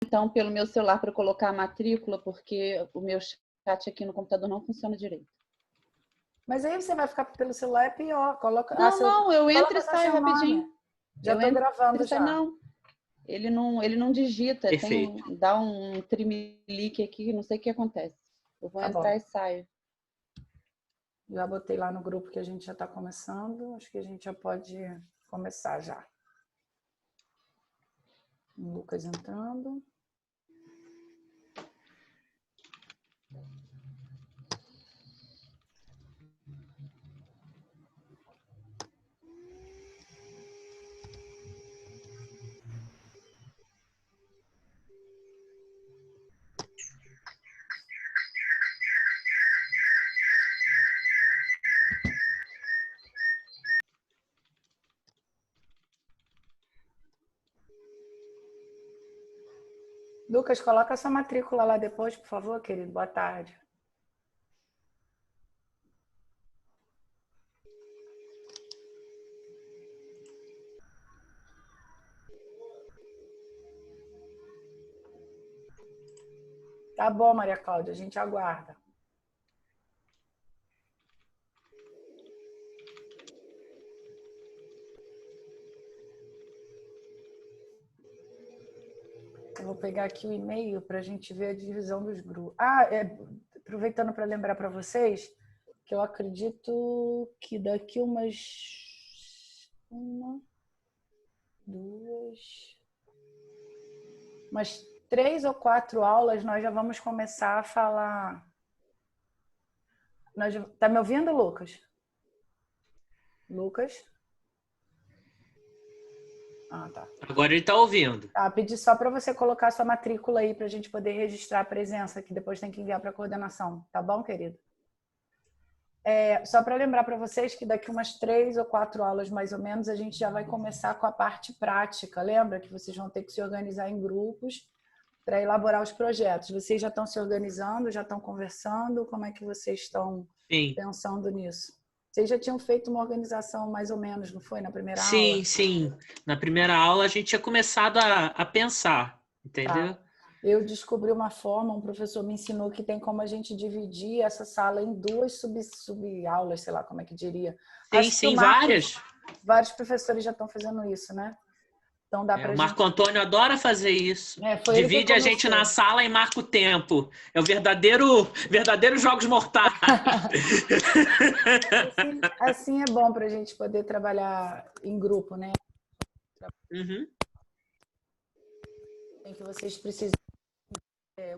então, pelo meu celular para colocar a matrícula, porque o meu chat aqui no computador não funciona direito. Mas aí você vai ficar pelo celular, é pior. Coloca, Não, eu entro e saio rapidinho. Já estou gravando já. Não, ele não digita. Perfeito. Dá um trimelique aqui, não sei o que acontece. Eu vou entrar e saio. Já botei lá no grupo que a gente já está começando. Acho que a gente já pode começar já. O Lucas entrando. Lucas, coloca essa matrícula lá depois, por favor, querido. Boa tarde. Tá bom, Maria Cláudia, a gente aguarda. Eu vou pegar aqui o e-mail para a gente ver a divisão dos grupos. Aproveitando para lembrar para vocês que eu acredito que daqui umas 3 ou 4 aulas nós já vamos começar a falar. Tá me ouvindo, Lucas? Lucas? Ah, tá. Agora ele está ouvindo. Tá, pedi só para você colocar sua matrícula aí para a gente poder registrar a presença, que depois tem que enviar para a coordenação. Tá bom, querido? Só para lembrar para vocês que daqui umas 3 ou 4 aulas, mais ou menos, a gente já vai começar com a parte prática. Lembra que vocês vão ter que se organizar em grupos para elaborar os projetos. Vocês já estão se organizando, já estão conversando? Como é que vocês estão pensando nisso? Vocês já tinham feito uma organização mais ou menos, não foi? Na primeira aula? Sim. Na primeira aula a gente tinha começado a pensar, entendeu? Tá. Eu descobri uma forma, um professor me ensinou que tem como a gente dividir essa sala em 2 sub-aulas, sei lá como é que diria. Sim, várias. Vários professores já estão fazendo isso, né? Então dá pra O Marco Antônio adora fazer isso. Divide a gente na sala e marca o tempo. É o verdadeiro Jogos Mortais. Assim é bom para a gente poder trabalhar em grupo, né? Uhum. Tem que vocês precisam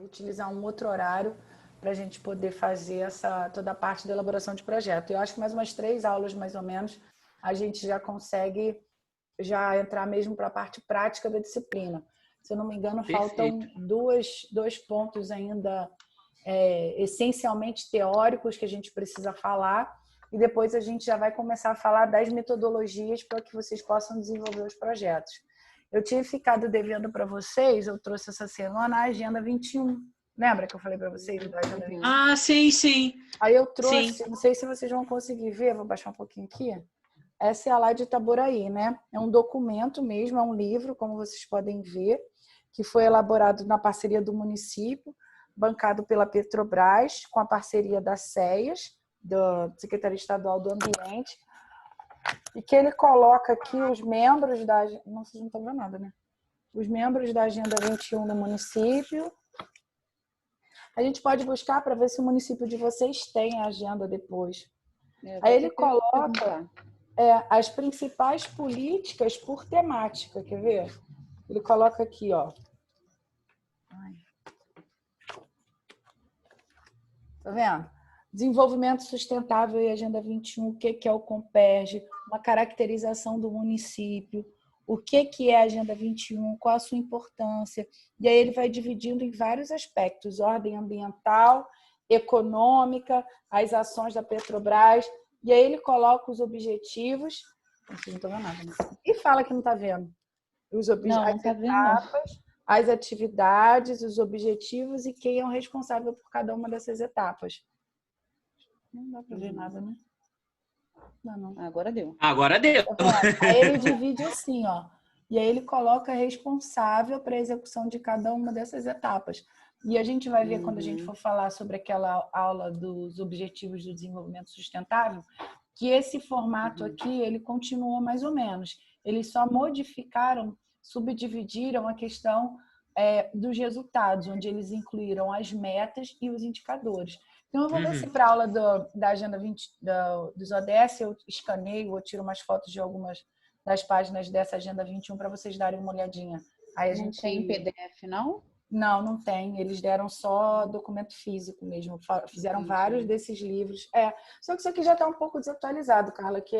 utilizar um outro horário para a gente poder fazer toda a parte da elaboração de projeto. Eu acho que mais umas 3 aulas, mais ou menos, a gente já consegue entrar mesmo para a parte prática da disciplina. Se eu não me engano, faltam 2 pontos ainda essencialmente teóricos que a gente precisa falar, e depois a gente já vai começar a falar das metodologias para que vocês possam desenvolver os projetos. Eu tinha ficado devendo para vocês, eu trouxe essa semana a Agenda 21. Lembra que eu falei para vocês da Agenda 21? Ah, sim. Aí eu trouxe, não sei se vocês vão conseguir ver, vou baixar um pouquinho aqui. Essa é a lá de Itaboraí, né? É um documento mesmo, é um livro, como vocês podem ver, que foi elaborado na parceria do município, bancado pela Petrobras, com a parceria da SEAS, da Secretaria Estadual do Ambiente, e que ele coloca aqui os membros da... Não, vocês não estão vendo nada, né? Os membros da Agenda 21 do município. A gente pode buscar para ver se o município de vocês tem a agenda depois. Aí ele coloca as principais políticas por temática, quer ver? Ele coloca aqui, ó. Tá vendo? Desenvolvimento sustentável e Agenda 21, o que é o Comperj, uma caracterização do município, o que é a Agenda 21, qual a sua importância. E aí ele vai dividindo em vários aspectos, ordem ambiental, econômica, as ações da Petrobras, e aí ele coloca os objetivos, vocês não estão vendo nada, né? E fala que não está vendo. As etapas, as atividades, os objetivos e quem é o responsável por cada uma dessas etapas. Não dá para ver nada, né? Não. Agora deu. Agora deu. Aí ele divide assim, ó. e aí ele coloca responsável para a execução de cada uma dessas etapas. E a gente vai ver quando a gente for falar sobre aquela aula dos Objetivos do Desenvolvimento Sustentável, que esse formato aqui, ele continua mais ou menos. Eles só modificaram, subdividiram a questão dos resultados, onde eles incluíram as metas e os indicadores. Então, eu vou ver se para a aula da Agenda 20, dos ODS eu escaneio ou tiro umas fotos de algumas das páginas dessa Agenda 21 para vocês darem uma olhadinha. Aí a gente tem PDF, não? Não, não tem. Eles deram só documento físico mesmo. Fizeram vários desses livros. Só que isso aqui já está um pouco desatualizado, Carla, que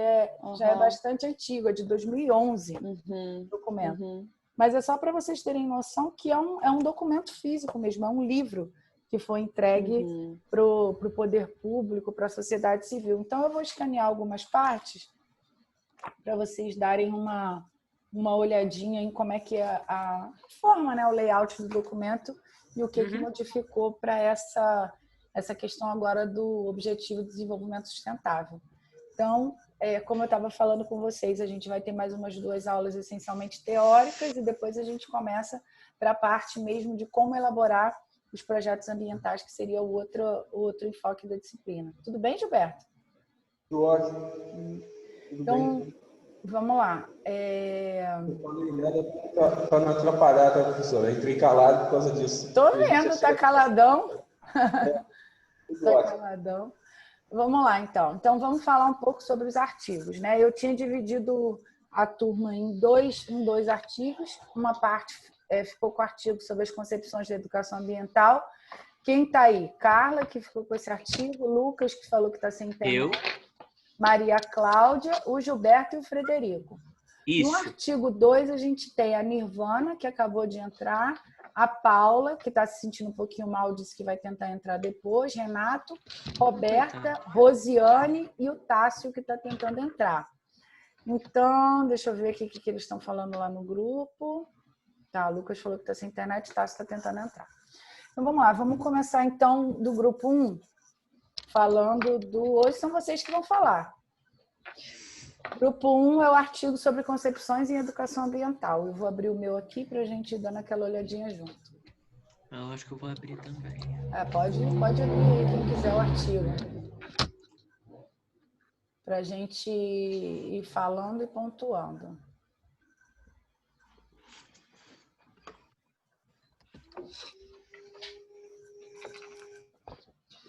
já é bastante antigo, é de 2011 o documento. Mas é só para vocês terem noção que é um documento físico mesmo, é um livro que foi entregue para o poder público, para a sociedade civil. Então, eu vou escanear algumas partes para vocês darem uma olhadinha em como é que é a forma, né, o layout do documento e o que modificou para essa questão agora do Objetivo de Desenvolvimento Sustentável. Então, como eu estava falando com vocês, a gente vai ter mais umas 2 aulas essencialmente teóricas e depois a gente começa para a parte mesmo de como elaborar os projetos ambientais, que seria o outro enfoque da disciplina. Tudo bem, Gilberto? Tudo ótimo. Então, vamos lá. Eu falei nada para não atrapalhar, tá, professor? Eu entrei calado por causa disso. Estou vendo, tá caladão. Tudo Tá ótimo. caladão. Vamos lá, então. Então, vamos falar um pouco sobre os artigos, né? Eu tinha dividido a turma em dois artigos. Uma parte ficou com o artigo sobre as concepções da educação ambiental. Quem está aí? Carla, que ficou com esse artigo. Lucas, que falou que está sem internet. Eu. Maria Cláudia, o Gilberto e o Frederico. Isso. No artigo 2, a gente tem a Nirvana, que acabou de entrar, a Paula, que está se sentindo um pouquinho mal, disse que vai tentar entrar depois, Renato, Roberta, Rosiane e o Tássio, que está tentando entrar. Então, deixa eu ver aqui o que eles estão falando lá no grupo. Tá, o Lucas falou que está sem internet, o Tássio está tentando entrar. Então, vamos lá, vamos começar então do grupo 1, falando hoje são vocês que vão falar. Grupo 1 é o artigo sobre concepções em educação ambiental. Eu vou abrir o meu aqui para a gente ir dando aquela olhadinha junto. Eu acho que eu vou abrir também. Pode abrir aí, quem quiser o artigo. Para a gente ir falando e pontuando.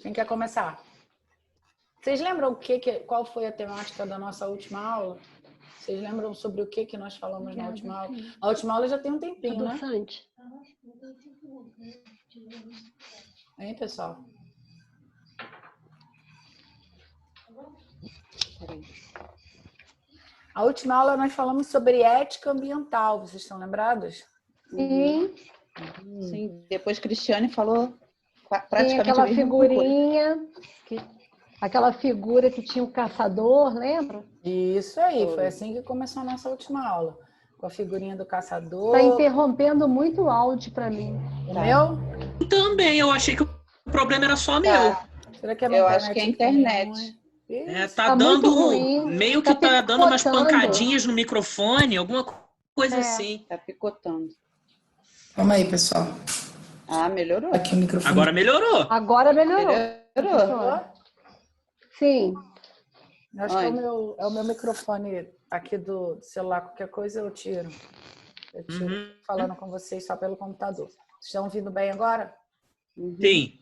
Quem quer começar? Vocês lembram qual foi a temática da nossa última aula? Vocês lembram sobre o que nós falamos na última aula? A última aula já tem um tempinho, né? Hein, pessoal? A última aula nós falamos sobre ética ambiental. Vocês estão lembrados? Sim. Sim. Depois Cristiane falou praticamente Tem aquela a mesma figurinha, aquela figura que tinha o caçador, lembra? Isso aí, foi assim que começou a nossa última aula. Com a figurinha do caçador. Está interrompendo muito o áudio para mim. O meu? Também, eu achei que o problema era só meu. Será que Eu acho que é a internet. Tá muito dando, ruim. meio que tá dando umas picotando. pancadinhas no microfone, alguma coisa assim. Tá picotando. Calma aí, pessoal. Melhorou. Aqui o microfone. Agora melhorou. Agora melhorou. Melhorou. Sim. Acho que é o meu microfone aqui do celular. Qualquer coisa eu tiro. Eu tiro falando com vocês só pelo computador. Vocês estão ouvindo bem agora? Sim.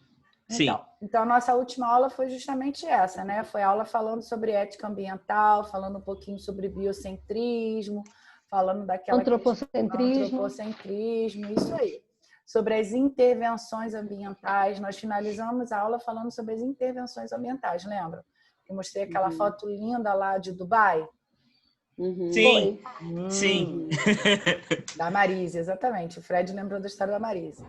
Sim. Então, a nossa última aula foi justamente essa, né? Foi aula falando sobre ética ambiental, falando um pouquinho sobre biocentrismo, falando daquela Antropocentrismo, isso aí. Sobre as intervenções ambientais. Nós finalizamos a aula falando sobre as intervenções ambientais, lembra? Eu mostrei aquela foto linda lá de Dubai. Sim. Sim. Da Marise, exatamente. O Fred lembrou da história da Marise.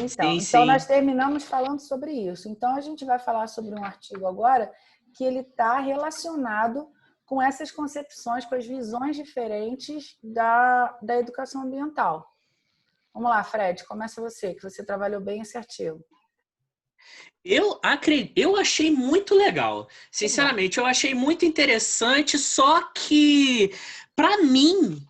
Sim. Então, nós terminamos falando sobre isso. Então, a gente vai falar sobre um artigo agora que ele está relacionado com essas concepções, com as visões diferentes da educação ambiental. Vamos lá, Fred, começa você, que você trabalhou bem esse artigo. Eu achei muito legal. Sinceramente, eu achei muito interessante, só que, para mim,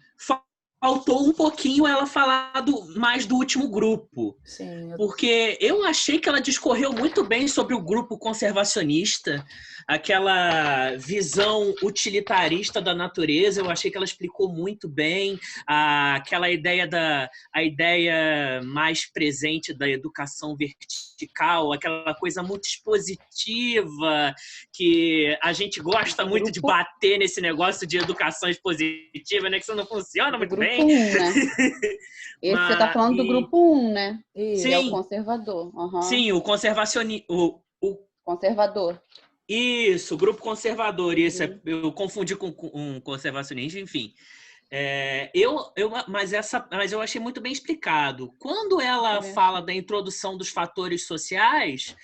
faltou um pouquinho ela falar mais do último grupo. Sim, Porque eu achei que ela discorreu muito bem sobre o grupo conservacionista, aquela visão utilitarista da natureza. Eu achei que ela explicou muito bem aquela a ideia mais presente da educação vertical, aquela coisa muito expositiva, que a gente gosta muito de bater nesse negócio de educação expositiva, né? Que isso não funciona muito bem. Grupo 1, né? Esse você está falando do grupo 1, né? Sim. Que é o conservador. Uhum. Sim, o conservacionista. Conservador. Isso, o grupo conservador. Isso, eu confundi com um conservacionista, enfim. Mas eu achei muito bem explicado. Quando ela fala da introdução dos fatores sociais,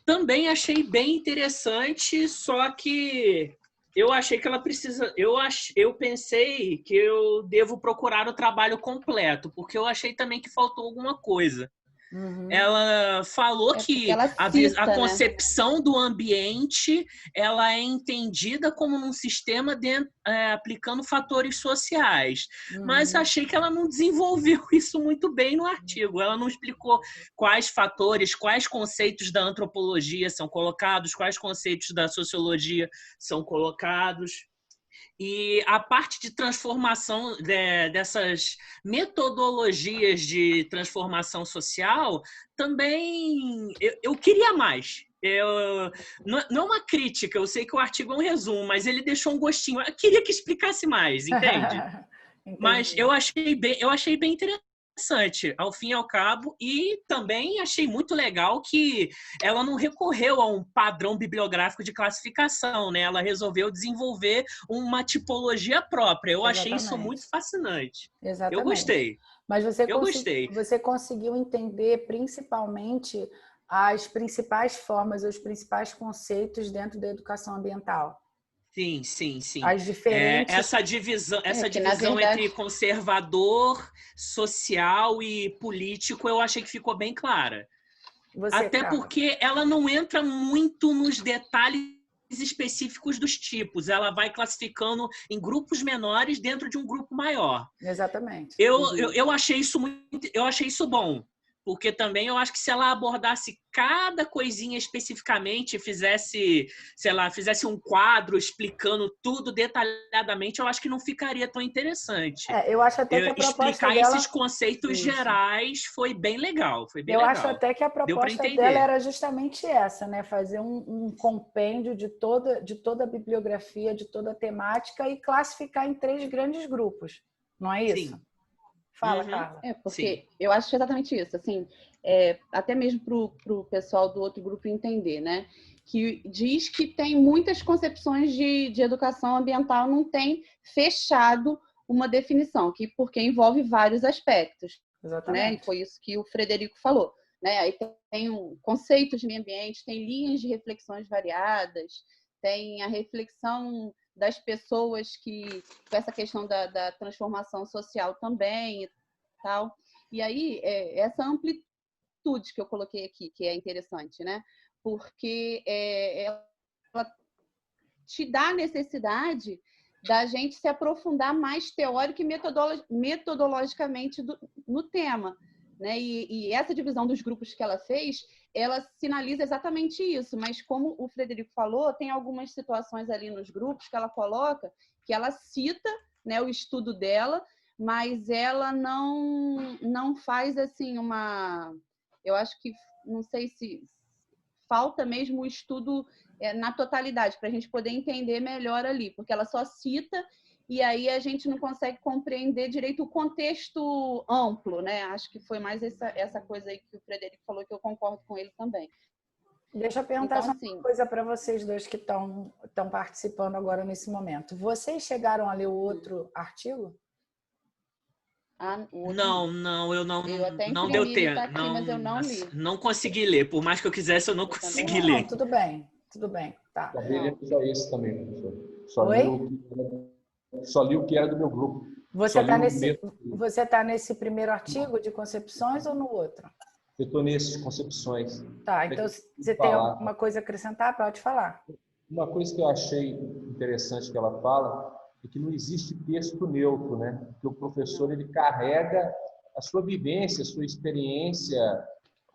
também achei bem interessante, só que eu achei que ela precisa. Eu pensei que eu devo procurar o trabalho completo, porque eu achei também que faltou alguma coisa. Uhum. Ela falou que a concepção do ambiente ela é entendida como um sistema aplicando fatores sociais. Mas achei que ela não desenvolveu isso muito bem no artigo. Ela não explicou quais fatores, quais conceitos da antropologia são colocados, quais conceitos da sociologia são colocados. E a parte de transformação dessas metodologias de transformação social, também eu queria mais. Não é uma crítica, eu sei que o artigo é um resumo, mas ele deixou um gostinho. Eu queria que explicasse mais, entende? Mas eu achei bem interessante, ao fim e ao cabo, e também achei muito legal que ela não recorreu a um padrão bibliográfico de classificação, né? Ela resolveu desenvolver uma tipologia própria. Eu achei isso muito fascinante. Exatamente. Eu gostei. Mas você conseguiu entender principalmente as principais formas, os principais conceitos dentro da educação ambiental? Sim. As diferentes... Essa divisão verdade... entre conservador, social e político, eu achei que ficou bem clara. Porque ela não entra muito nos detalhes específicos dos tipos. Ela vai classificando em grupos menores dentro de um grupo maior. Exatamente. Eu achei isso bom. Porque também eu acho que se ela abordasse cada coisinha especificamente, fizesse um quadro explicando tudo detalhadamente, eu acho que não ficaria tão interessante. Eu acho até que a proposta explicar dela... esses conceitos gerais foi bem legal. Acho até que a proposta dela era justamente essa, né? Fazer um compêndio de toda a bibliografia, de toda a temática e classificar em 3 grandes grupos. Não é isso? Sim. Fala, Carla. Porque eu acho exatamente isso, assim, até mesmo para o pessoal do outro grupo entender, né? Que diz que tem muitas concepções de educação ambiental, não tem fechado uma definição, porque envolve vários aspectos. Exatamente. Né? E foi isso que o Frederico falou. Né? Aí tem um conceito de meio ambiente, tem linhas de reflexões variadas, tem a reflexão das pessoas com essa questão da transformação social também e tal. E aí, essa amplitude que eu coloquei aqui, que é interessante, né? Porque ela te dá a necessidade da gente se aprofundar mais teórico e metodologicamente no tema. Né? E essa divisão dos grupos que ela fez, ela sinaliza exatamente isso, mas como o Frederico falou, tem algumas situações ali nos grupos que ela coloca, que ela cita, né, o estudo dela, mas ela não faz assim eu acho que, não sei se falta mesmo o estudo na totalidade, para a gente poder entender melhor ali, porque ela só cita e aí a gente não consegue compreender direito o contexto amplo, né? Acho que foi mais essa coisa aí que o Frederico falou, que eu concordo com ele também. Deixa eu perguntar só uma coisa para vocês dois que estão participando agora nesse momento. Vocês chegaram a ler o outro artigo? Não, eu não deu tempo. Tá aqui, mas eu não li. Não consegui ler, por mais que eu quisesse, eu não consegui ler. Tudo bem, tá. Só isso também, professor. Só li o que era do meu grupo. Você tá nesse primeiro artigo de concepções ou no outro? Eu estou nesses concepções. Tá, então você tem alguma coisa a acrescentar? Pode falar. Uma coisa que eu achei interessante que ela fala é que não existe texto neutro, né? Que o professor ele carrega a sua vivência, a sua experiência,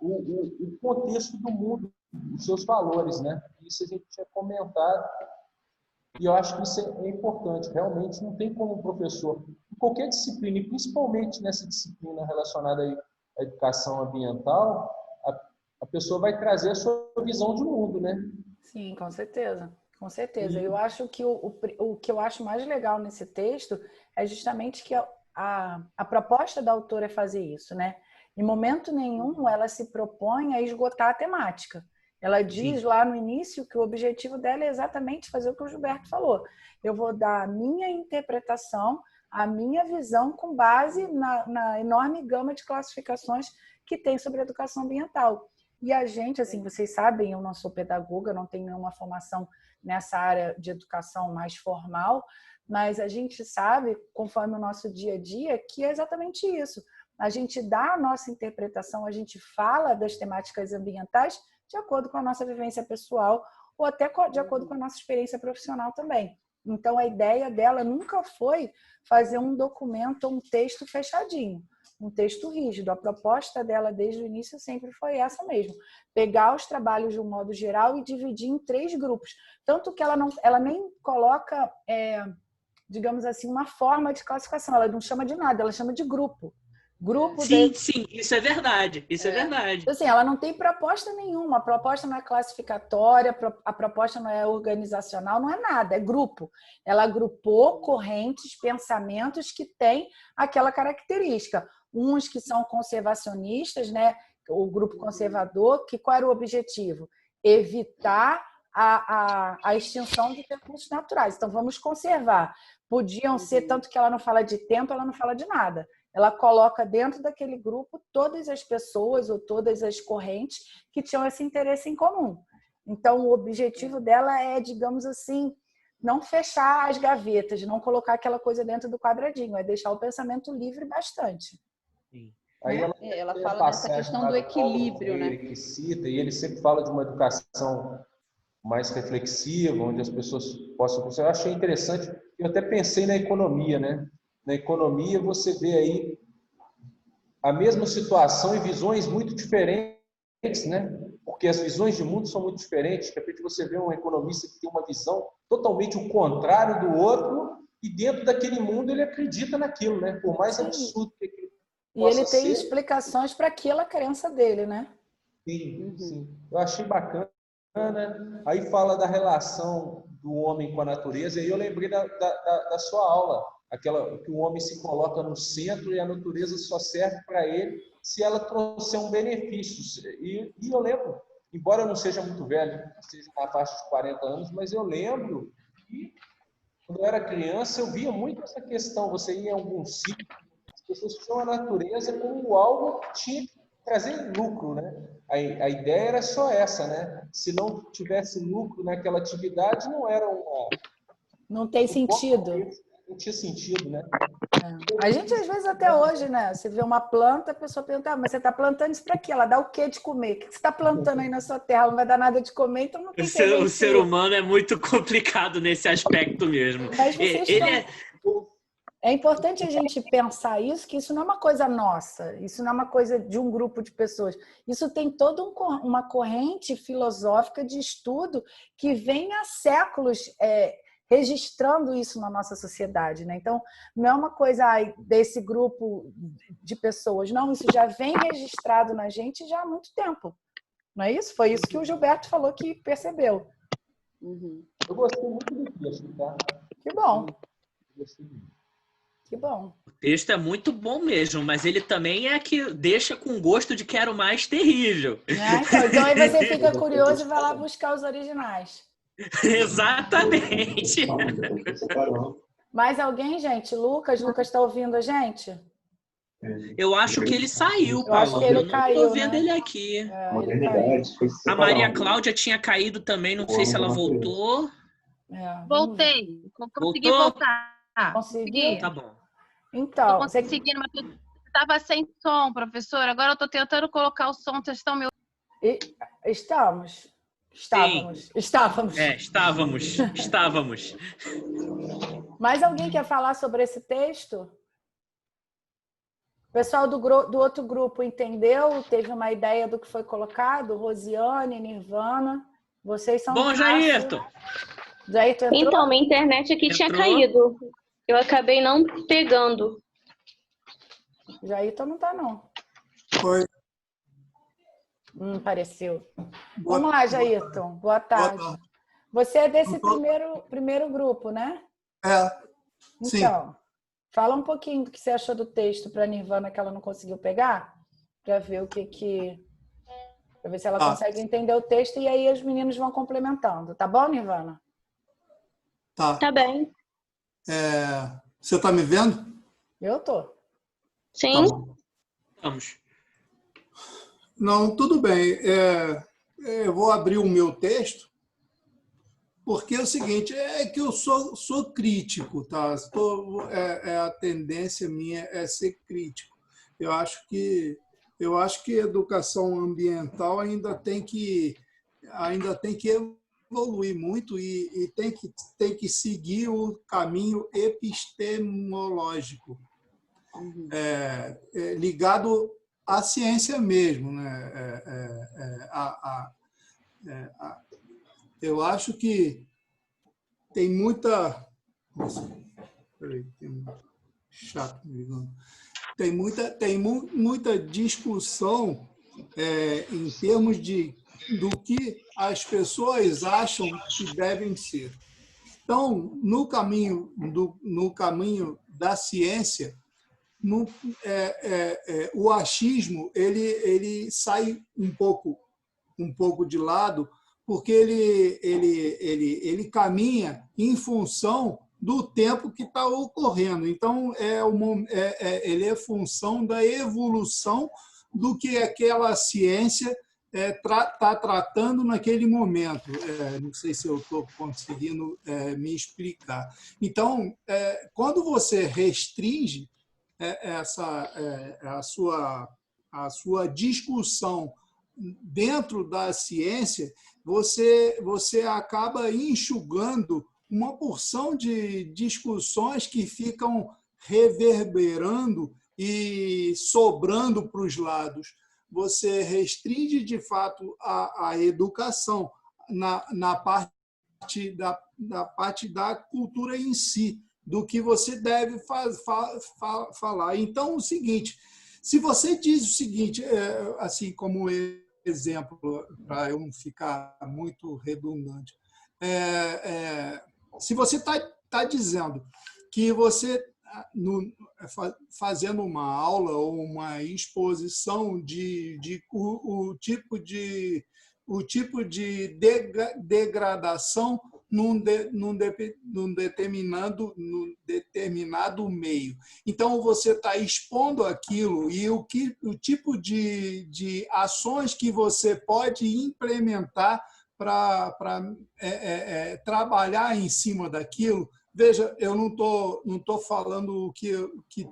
o contexto do mundo, os seus valores, né? Isso a gente tinha comentado e eu acho que isso é importante. Realmente não tem como o professor, em qualquer disciplina, e principalmente nessa disciplina relacionada à educação ambiental, a pessoa vai trazer a sua visão de mundo, né? Sim, com certeza. Com certeza. Eu acho que o que eu acho mais legal nesse texto é justamente que a proposta da autora é fazer isso, né? Em momento nenhum ela se propõe a esgotar a temática. Ela diz lá no início que o objetivo dela é exatamente fazer o que o Gilberto falou. Eu vou dar a minha interpretação, a minha visão com base na enorme gama de classificações que tem sobre a educação ambiental. E a gente, assim, vocês sabem, eu não sou pedagoga, não tenho nenhuma formação nessa área de educação mais formal, mas a gente sabe, conforme o nosso dia a dia, que é exatamente isso. A gente dá a nossa interpretação, a gente fala das temáticas ambientais de acordo com a nossa vivência pessoal ou até de acordo com a nossa experiência profissional também. Então, a ideia dela nunca foi fazer um documento ou um texto fechadinho, um texto rígido. A proposta dela desde o início sempre foi essa mesmo. Pegar os trabalhos de um modo geral e dividir em 3 grupos. Tanto que ela nem coloca, digamos assim, uma forma de classificação. Ela não chama de nada, ela chama de grupo. Sim, isso é verdade. Isso é verdade. Assim, ela não tem proposta nenhuma. A proposta não é classificatória, a proposta não é organizacional, não é nada, é grupo. Ela agrupou correntes, pensamentos que têm aquela característica. Uns que são conservacionistas, né? O grupo conservador, que qual era o objetivo? Evitar a extinção de recursos naturais. Então, vamos conservar. Podiam ser, tanto que ela não fala de tempo, ela não fala de nada. Ela coloca dentro daquele grupo todas as pessoas ou todas as correntes que tinham esse interesse em comum. Então, o objetivo dela é, digamos assim, não fechar as gavetas, não colocar aquela coisa dentro do quadradinho, é deixar o pensamento livre bastante. Sim. Aí ela fala dessa questão do equilíbrio, né? Que cita, e ele sempre fala de uma educação mais reflexiva, onde as pessoas possam... Eu achei interessante, eu até pensei na economia, né? Na economia você vê aí a mesma situação e visões muito diferentes, né? Porque as visões de mundo são muito diferentes. De repente você vê um economista que tem uma visão totalmente o contrário do outro e dentro daquele mundo ele acredita naquilo, né? Por mais absurdo que aquilo possa ser. E ele tem ser, explicações para aquela crença dele, né? Sim, sim. Eu achei bacana. Aí fala da relação do homem com a natureza, e eu lembrei da sua aula, aquela que o homem se coloca no centro e a natureza só serve para ele se ela trouxer um benefício. E eu lembro, embora eu não seja muito velho, seja na faixa de 40 anos, mas eu lembro que quando eu era criança eu via muito essa questão. Você ia em algum sítio, as pessoas tinham a natureza como algo que tinha que trazer lucro, né? A ideia era só essa, né? Se não tivesse lucro naquela atividade, não era uma... Não tem sentido. Não tinha sentido, né? A gente, às vezes, até hoje, né? Você vê uma planta, a pessoa pergunta, mas você está plantando isso para quê? Ela dá o quê de comer? O que você está plantando aí na sua terra? Ela não vai dar nada de comer, então não tem O ser humano é muito complicado nesse aspecto mesmo. Mas vocês É importante a gente pensar isso, que isso não é uma coisa nossa, isso não é uma coisa de um grupo de pessoas. Isso tem toda uma corrente filosófica de estudo que vem há séculos registrando isso na nossa sociedade, né? Então, não é uma coisa desse grupo de pessoas, não, isso já vem registrado na gente já há muito tempo. Não é isso? Foi isso que o Gilberto falou que percebeu. Eu gostei muito do texto, tá? Que bom. Gostei muito. Que bom. O texto é muito bom mesmo, mas ele também é que deixa com gosto de quero mais terrível. Então aí você fica curioso e vai lá buscar os originais. Exatamente. Mais alguém, gente? Lucas está ouvindo a gente? Eu acho que ele saiu, Eu acho que ele eu não caiu, tô vendo né? ele aqui. Ele caiu. A Maria Cláudia tinha caído também, não sei se ela voltou. Voltei. Consegui voltar. Conseguiu? Tá bom. Então, tô conseguindo, mas eu estava sem som, professor. Agora eu estou tentando colocar o som. Vocês estão me ouvindo? Estamos. Estávamos. Estávamos. Mais alguém quer falar sobre esse texto? O pessoal do outro grupo entendeu? Teve uma ideia do que foi colocado? Rosiane, Nirvana, vocês são... Bom, Jairton! Jairton entrou? Então, minha internet aqui tinha caído. Eu acabei não pegando. Jairton não tá, não. Foi. Pareceu. Vamos lá, Jairton. Boa tarde. Boa tarde. Você é desse primeiro grupo, né? Sim. Então, fala um pouquinho do que você achou do texto para a Nirvana que ela não conseguiu pegar, para ver para ver se ela consegue entender o texto e aí os meninos vão complementando. Tá bom, Nirvana? Tá bem. Você tá me vendo? Eu tô. Sim. Tá bom. Vamos. Não, tudo bem. Eu vou abrir o meu texto, porque é o seguinte, é que eu sou crítico, tá? A tendência minha é ser crítico. Eu acho que a educação ambiental ainda tem que evoluir muito e tem que seguir o caminho epistemológico, ligado à ciência mesmo, né? Eu acho que tem muita... Peraí, tem um chato me ligando. Tem muita discussão em termos do que as pessoas acham que devem ser. Então, no caminho da ciência, o achismo ele sai um pouco de lado, porque ele caminha em função do tempo que está ocorrendo. Então, ele é função da evolução do que aquela ciência está tratando naquele momento. Não sei se eu estou conseguindo me explicar. Então, quando você restringe a sua discussão dentro da ciência, você acaba enxugando uma porção de discussões que ficam reverberando e sobrando para os lados. Você restringe, de fato, a educação na parte da cultura em si, do que você deve falar. Então, é o seguinte, se você diz o seguinte, assim como exemplo, para eu não ficar muito redundante, se você está dizendo que você, fazendo uma aula ou uma exposição o tipo de degradação num determinado meio. Então, você está expondo aquilo e o tipo de ações que você pode implementar para trabalhar em cima daquilo. Veja, eu não tô falando o que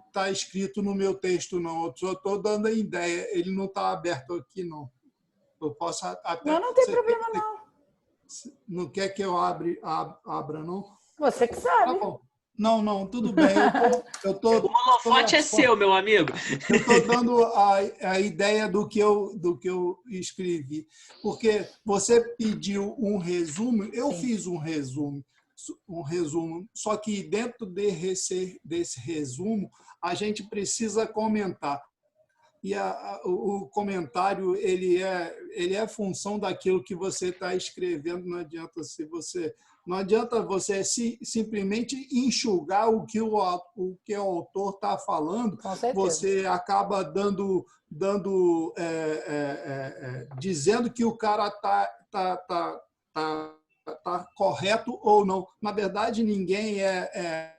está escrito no meu texto, não. Eu só estou dando a ideia. Ele não está aberto aqui, não. Eu posso até... Não tem problema, não. Não quer que eu abra, não? Você que sabe. Tá bom. Não, tudo bem. O holofote é seu, meu amigo. Eu estou dando a ideia do que eu escrevi. Porque você pediu um resumo, eu fiz um resumo, só que dentro desse resumo, a gente precisa comentar. E o comentário ele é função daquilo que você está escrevendo. Não adianta você simplesmente enxugar o que o autor está falando. Você acaba dizendo que o cara está correto ou não. Na verdade, ninguém é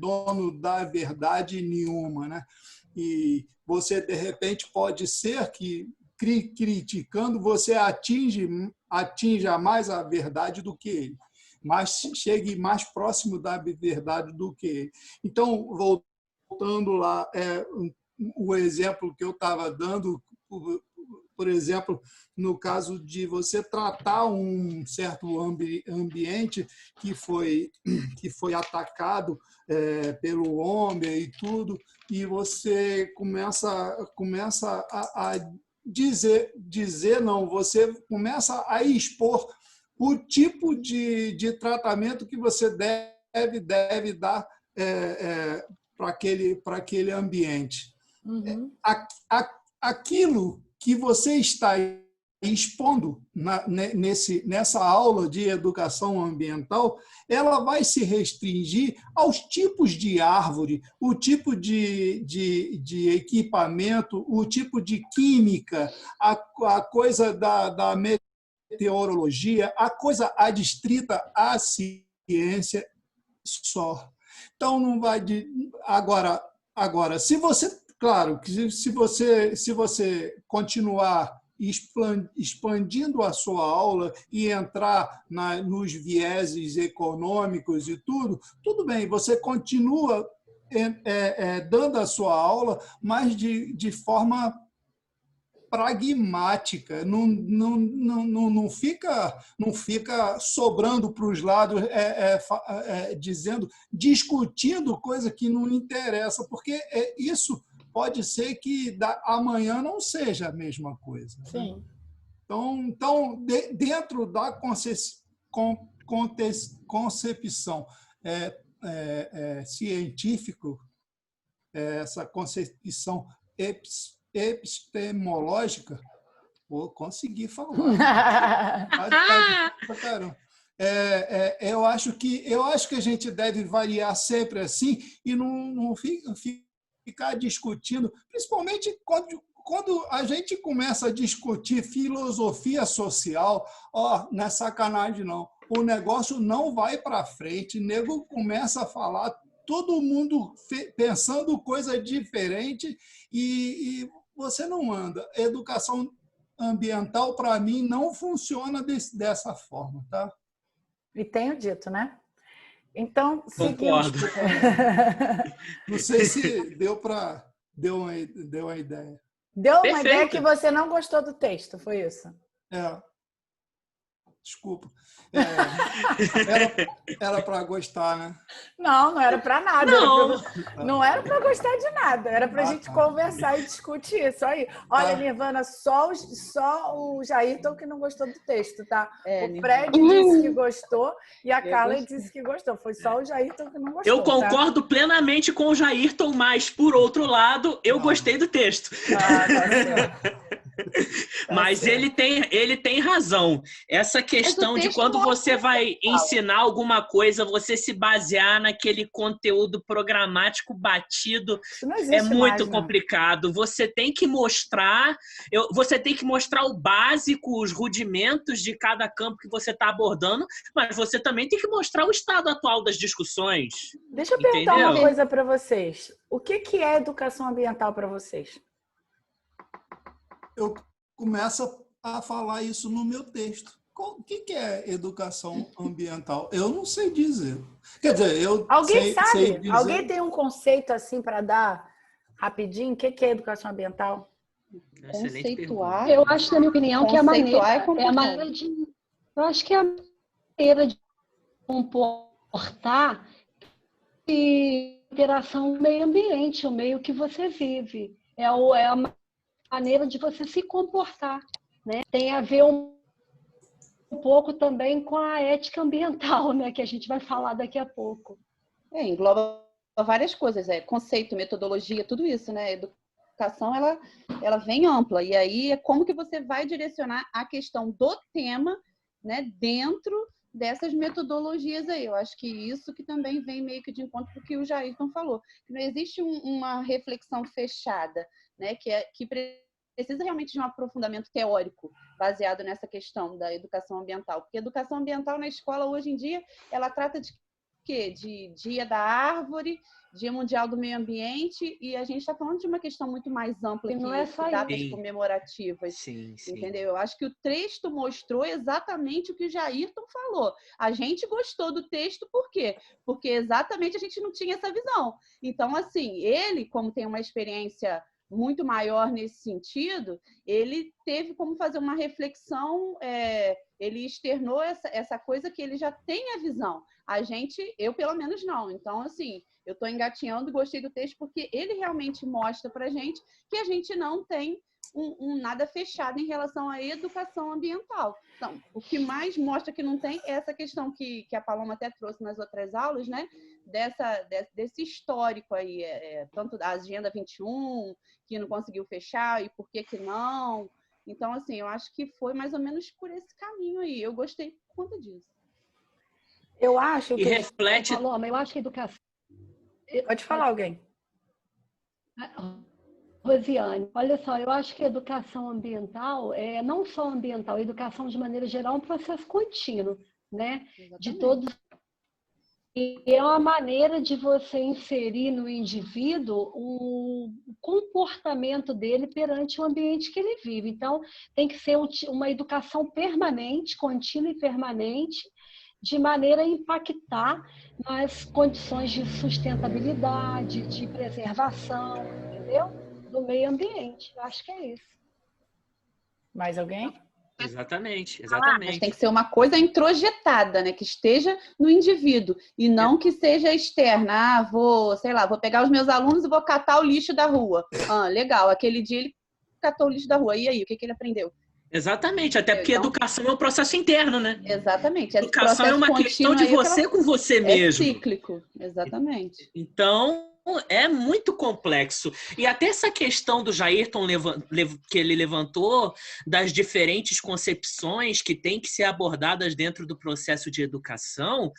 dono da verdade nenhuma, né? E você, de repente, pode ser que, criticando, você atinja mais a verdade do que ele, mas chegue mais próximo da verdade do que ele. Então, voltando lá, o exemplo que eu estava dando, por por exemplo, no caso de você tratar um certo ambiente que foi atacado pelo homem e tudo, e você começa a dizer não, você começa a expor o tipo de tratamento que você deve dar para aquele ambiente. Uhum. Aquilo que você está expondo nessa aula de educação ambiental, ela vai se restringir aos tipos de árvore, o tipo de equipamento, o tipo de química, a coisa da meteorologia, a coisa adstrita à ciência só. Então, não vai de... Agora, se você... Claro, que se você continuar expandindo a sua aula e entrar nos vieses econômicos e tudo bem, você continua dando a sua aula, mas de forma pragmática, não fica sobrando para os lados, discutindo coisa que não interessa, porque isso pode ser que amanhã não seja a mesma coisa. Sim. Né? Então, dentro da concepção científica, essa concepção epistemológica, vou conseguir falar. Eu acho que a gente deve variar sempre assim e não ficar discutindo, principalmente quando a gente começa a discutir filosofia social. Não é sacanagem, não. O negócio não vai para frente, o nego começa a falar, todo mundo pensando coisa diferente e você não anda. Educação ambiental, para mim, não funciona dessa forma, tá? E tenho dito, né? Então, concordo. Não sei se deu uma ideia. Deu uma Perfeito. ideia que você não gostou do texto, foi isso? Desculpa. Era para gostar, né? Não era para nada. Não era para gostar de nada. Era para a gente conversar e discutir. Só aí. Olha, Nirvana, só o Jairton que não gostou do texto, tá? O Fred disse que gostou e a Carla disse que gostou. Foi só o Jairton que não gostou. Eu concordo plenamente com o Jairton, mas, por outro lado, eu gostei do texto. Tá certo. Mas ele tem razão. Essa questão de quando você vai ensinar alguma coisa, você se basear naquele conteúdo programático batido é muito complicado. Você tem que mostrar o básico, os rudimentos de cada campo que você está abordando, mas você também tem que mostrar o estado atual das discussões. Deixa eu perguntar uma coisa para vocês. O que é educação ambiental para vocês? Eu começo a falar isso no meu texto. O que é educação ambiental? Eu não sei dizer. Quer dizer, Alguém sabe? Sei dizer. Alguém tem um conceito assim para dar rapidinho? O que é educação ambiental? Conceituar. Eu acho, na minha opinião, que é a maneira de... Eu acho que é a maneira de comportar e interação com o meio ambiente, o meio que você vive. É a maneira de você se comportar, né? Tem a ver um pouco também com a ética ambiental, né? Que a gente vai falar daqui a pouco. Engloba várias coisas, conceito, metodologia, tudo isso, né? A educação, ela vem ampla, e aí é como que você vai direcionar a questão do tema, né? Dentro dessas metodologias aí. Eu acho que isso que também vem meio que de encontro com o que o Jairton falou. Não existe uma reflexão fechada, né? Que precisa realmente de um aprofundamento teórico baseado nessa questão da educação ambiental. Porque a educação ambiental na escola, hoje em dia, ela trata de quê? De Dia da Árvore, Dia Mundial do Meio Ambiente, e a gente está falando de uma questão muito mais ampla que não é só datas comemorativas. Sim. Entendeu? Eu acho que o texto mostrou exatamente o que o Jairton falou. A gente gostou do texto, por quê? Porque exatamente a gente não tinha essa visão. Então, assim, ele, como tem uma experiência muito maior nesse sentido, ele teve como fazer uma reflexão, ele externou essa coisa que ele já tem a visão. Eu pelo menos não. Então, assim, eu estou engatinhando, gostei do texto, porque ele realmente mostra para a gente que a gente não tem nada fechado em relação à educação ambiental. Então, o que mais mostra que não tem é essa questão que a Paloma até trouxe nas outras aulas, né? Desse histórico aí, tanto da Agenda 21, que não conseguiu fechar, e por que não. Então, assim, eu acho que foi mais ou menos por esse caminho aí. Eu gostei por conta disso. Eu acho que... reflete... Paloma, eu acho que a educação... Pode falar alguém. Rosiane, olha só, eu acho que a educação ambiental, não só ambiental, a educação de maneira geral é um processo contínuo, né? Exatamente. De todos. E é uma maneira de você inserir no indivíduo o comportamento dele perante o ambiente que ele vive. Então, tem que ser uma educação permanente, contínua e permanente, de maneira a impactar nas condições de sustentabilidade, de preservação, entendeu? Do meio ambiente. Eu acho que é isso. Mais alguém? Exatamente. Mas tem que ser uma coisa introjetada, né? Que esteja no indivíduo e não que seja externa. Vou pegar os meus alunos e vou catar o lixo da rua. Legal, aquele dia ele catou o lixo da rua. E aí, o que ele aprendeu? Exatamente, até porque educação é um processo interno, né? Exatamente. Educação é uma questão de você com você mesmo. É cíclico, exatamente. Então, é muito complexo. E até essa questão do Jairton que ele levantou, das diferentes concepções que têm que ser abordadas dentro do processo de educação,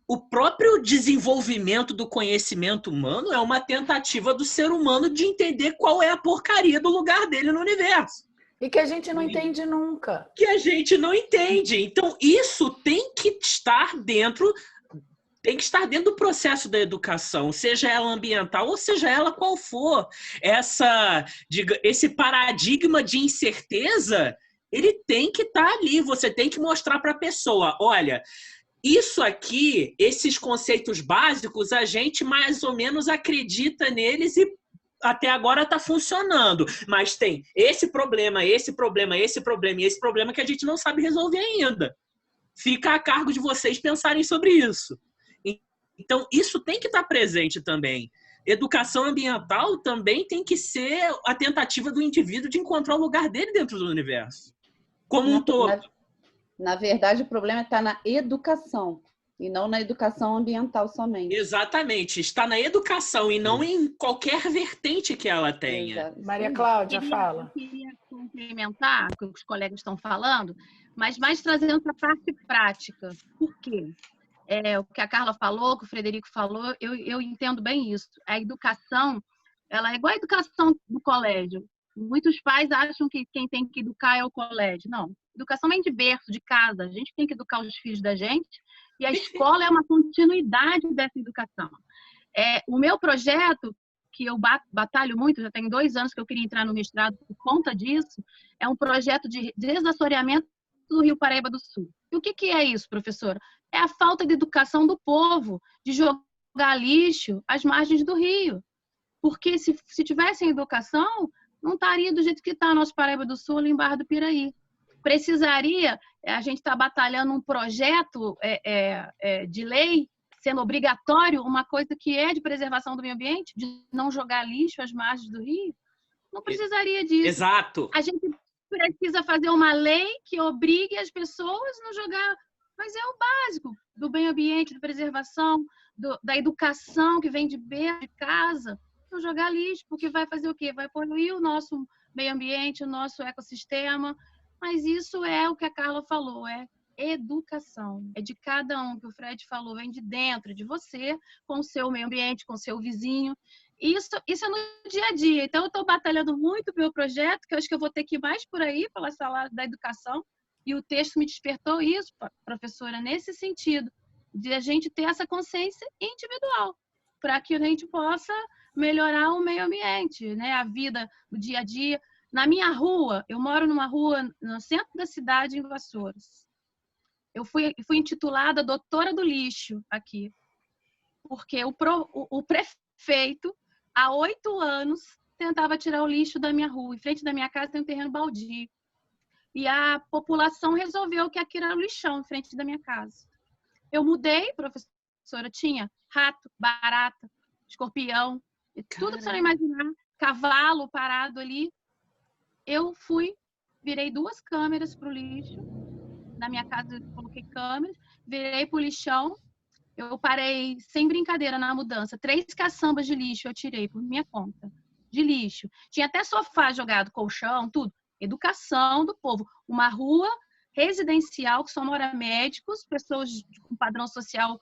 o próprio desenvolvimento do conhecimento humano é uma tentativa do ser humano de entender qual é a porcaria do lugar dele no universo. E que a gente não entende nunca. Que a gente não entende. Então, isso tem que estar dentro do processo da educação, seja ela ambiental ou seja ela qual for. Esse paradigma de incerteza, ele tem que estar ali. Você tem que mostrar para a pessoa, olha, isso aqui, esses conceitos básicos, a gente mais ou menos acredita neles e até agora está funcionando, mas tem esse problema e esse problema que a gente não sabe resolver ainda. Fica a cargo de vocês pensarem sobre isso. Então, isso tem que estar presente também. Educação ambiental também tem que ser a tentativa do indivíduo de encontrar o lugar dele dentro do universo, como um todo. Na verdade, o problema está na educação. E não na educação ambiental somente. Exatamente. Está na educação e não em qualquer vertente que ela tenha. Exato. Maria Cláudia, fala. Eu queria complementar o que os colegas estão falando, mas mais trazendo para a parte prática. Por quê? O que a Carla falou, o que o Frederico falou, eu entendo bem isso. A educação, ela é igual a educação do colégio. Muitos pais acham que quem tem que educar é o colégio. Não. Educação vem de berço, de casa. A gente tem que educar os filhos da gente e a escola é uma continuidade dessa educação. O meu projeto, que eu batalho muito, já tem 2 anos que eu queria entrar no mestrado por conta disso, é um projeto de desassoreamento do Rio Paraíba do Sul. E o que é isso, professora? É a falta de educação do povo, de jogar lixo às margens do rio. Porque se tivessem educação, não estaria do jeito que está o nosso Paraíba do Sul ali em Barra do Piraí. Precisaria, a gente está batalhando um projeto de lei, sendo obrigatório, uma coisa que é de preservação do meio ambiente, de não jogar lixo às margens do rio. Não precisaria disso. Exato. A gente precisa fazer uma lei que obrigue as pessoas a não jogar. Mas é o básico do meio ambiente, da preservação, da educação que vem de berço, de casa. Não jogar lixo, porque vai fazer o quê? Vai poluir o nosso meio ambiente, o nosso ecossistema. Mas isso é o que a Carla falou, é educação. É de cada um, que o Fred falou, vem de dentro de você, com o seu meio ambiente, com o seu vizinho. Isso é no dia a dia. Então, eu estou batalhando muito pelo projeto, que eu acho que eu vou ter que ir mais por aí, pela sala da educação. E o texto me despertou isso, professora, nesse sentido, de a gente ter essa consciência individual, para que a gente possa melhorar o meio ambiente, né? A vida, o dia a dia. Na minha rua, eu moro numa rua no centro da cidade, em Vassouras. Eu fui intitulada Doutora do Lixo aqui, porque o prefeito, há 8 anos, tentava tirar o lixo da minha rua. Em frente da minha casa tem um terreno baldio. E a população resolveu que aqui era o lixão, em frente da minha casa. Eu mudei, professora, tinha rato, barata, escorpião, tudo que você imaginar, cavalo parado ali. Eu virei 2 câmeras para o lixo. Na minha casa eu coloquei câmeras, virei para o lixão. Eu parei, sem brincadeira, na mudança. 3 caçambas de lixo eu tirei por minha conta. De lixo. Tinha até sofá jogado, colchão, tudo. Educação do povo. Uma rua residencial que só mora médicos, pessoas com padrão social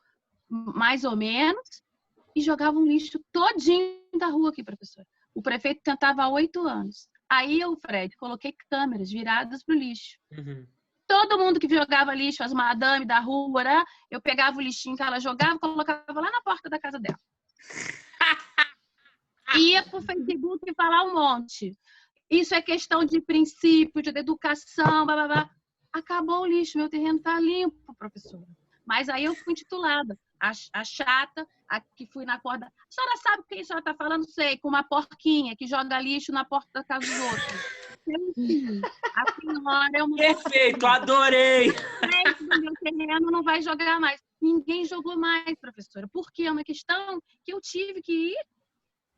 mais ou menos, e jogavam lixo todinho da rua aqui, professora. O prefeito tentava há 8 anos. Aí eu, Fred, coloquei câmeras viradas para o lixo. Uhum. Todo mundo que jogava lixo, as madame da rua, né? Eu pegava o lixinho que ela jogava e colocava lá na porta da casa dela. Ia pro Facebook falar um monte. Isso é questão de princípio, de educação, blá, blá, blá. Acabou o lixo, meu terreno tá limpo, professora. Mas aí eu fui intitulada, a chata, a que fui na corda. A senhora sabe com quem a senhora tá falando? Sei, com uma porquinha que joga lixo na porta da casa dos outros. A senhora é uma... Perfeito, adorei! O meu terreno não vai jogar mais. Ninguém jogou mais, professora. Porque é uma questão que eu tive que ir.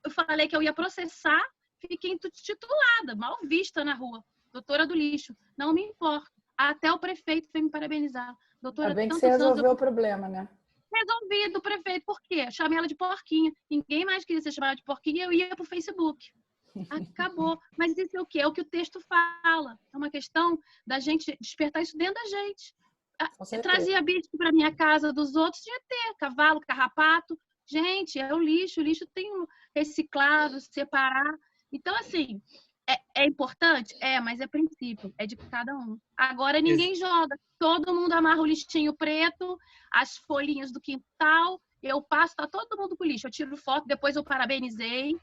Eu falei que eu ia processar, fiquei intitulada, mal vista na rua. Doutora do lixo, não me importa. Até o prefeito veio me parabenizar. Doutora, Ainda bem que você resolveu o problema, né? Resolvido, prefeito. Por quê? Chamei ela de porquinha. Ninguém mais queria ser chamada de porquinha, eu ia pro Facebook. Acabou. Mas isso é o quê? É o que o texto fala. É uma questão da gente despertar isso dentro da gente. Eu trazia bicho para minha casa dos outros, tinha ter cavalo, carrapato. Gente, é o lixo tem reciclado, separar. Então, assim, é importante? Mas é princípio, é de cada um. Agora ninguém joga. Todo mundo amarra o lixinho preto, as folhinhas do quintal, eu passo, tá todo mundo com lixo. Eu tiro foto, depois eu parabenizei.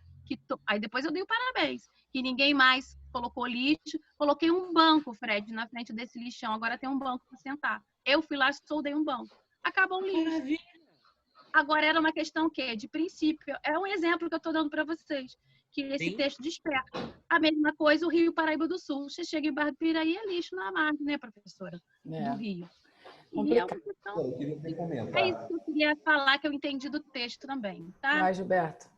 Aí depois eu dei o parabéns, que ninguém mais colocou lixo. Coloquei um banco, Fred, na frente desse lixão. Agora tem um banco para sentar. Eu fui lá e soldei um banco. Acabou o lixo. Agora era uma questão de princípio. É um exemplo que eu estou dando para vocês, que esse texto desperta. A mesma coisa o Rio Paraíba do Sul. Você chega em Barra do Piraí, é lixo na margem, né, professora? Do Rio. E é uma questão... É isso que eu queria falar, que eu entendi do texto também, tá? Vai, Gilberto.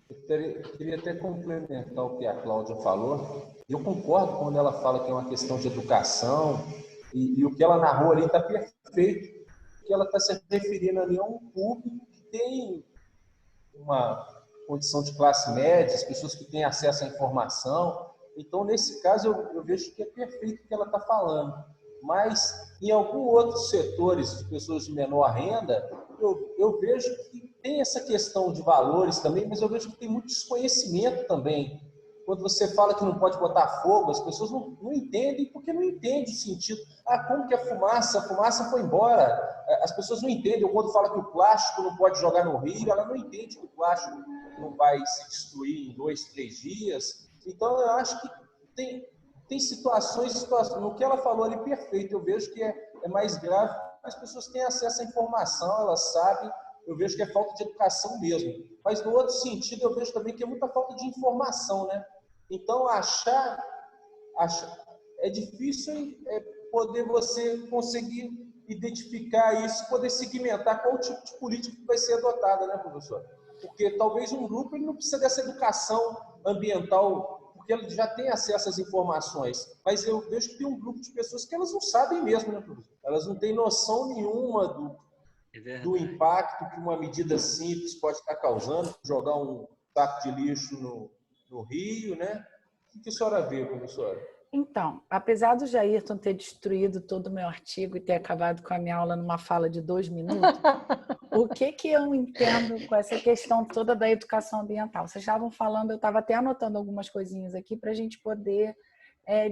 Eu queria até complementar o que a Cláudia falou. Eu concordo quando ela fala que é uma questão de educação e o que ela narrou ali está perfeito. Que ela está se referindo ali a um público que tem uma condição de classe média, as pessoas que têm acesso à informação. Então, nesse caso, eu vejo que é perfeito o que ela está falando. Mas, em alguns outros setores de pessoas de menor renda, eu vejo que tem essa questão de valores também, mas eu vejo que tem muito desconhecimento também. Quando você fala que não pode botar fogo, as pessoas não entendem, porque não entendem o sentido. como que a fumaça foi embora. As pessoas não entendem. Ou quando fala que o plástico não pode jogar no rio, ela não entende que o plástico não vai se destruir em 2, 3 dias. Então, eu acho que tem situações. No que ela falou ali, perfeito. Eu vejo que é mais grave, porque as pessoas têm acesso à informação, elas sabem. Eu vejo que é falta de educação mesmo. Mas, no outro sentido, eu vejo também que é muita falta de informação, né? Então, é difícil poder você conseguir identificar isso, poder segmentar qual tipo de política que vai ser adotada, né, professor? Porque talvez um grupo ele não precisa dessa educação ambiental, porque ele já tem acesso às informações. Mas eu vejo que tem um grupo de pessoas que elas não sabem mesmo, né, professor? Elas não têm noção nenhuma do impacto que uma medida simples pode estar causando, jogar um saco de lixo no rio, né? O que a senhora vê, professora? Então, apesar do Jairton ter destruído todo o meu artigo e ter acabado com a minha aula numa fala de 2 minutos, o que eu entendo com essa questão toda da educação ambiental? Vocês estavam falando, eu estava até anotando algumas coisinhas aqui para a gente poder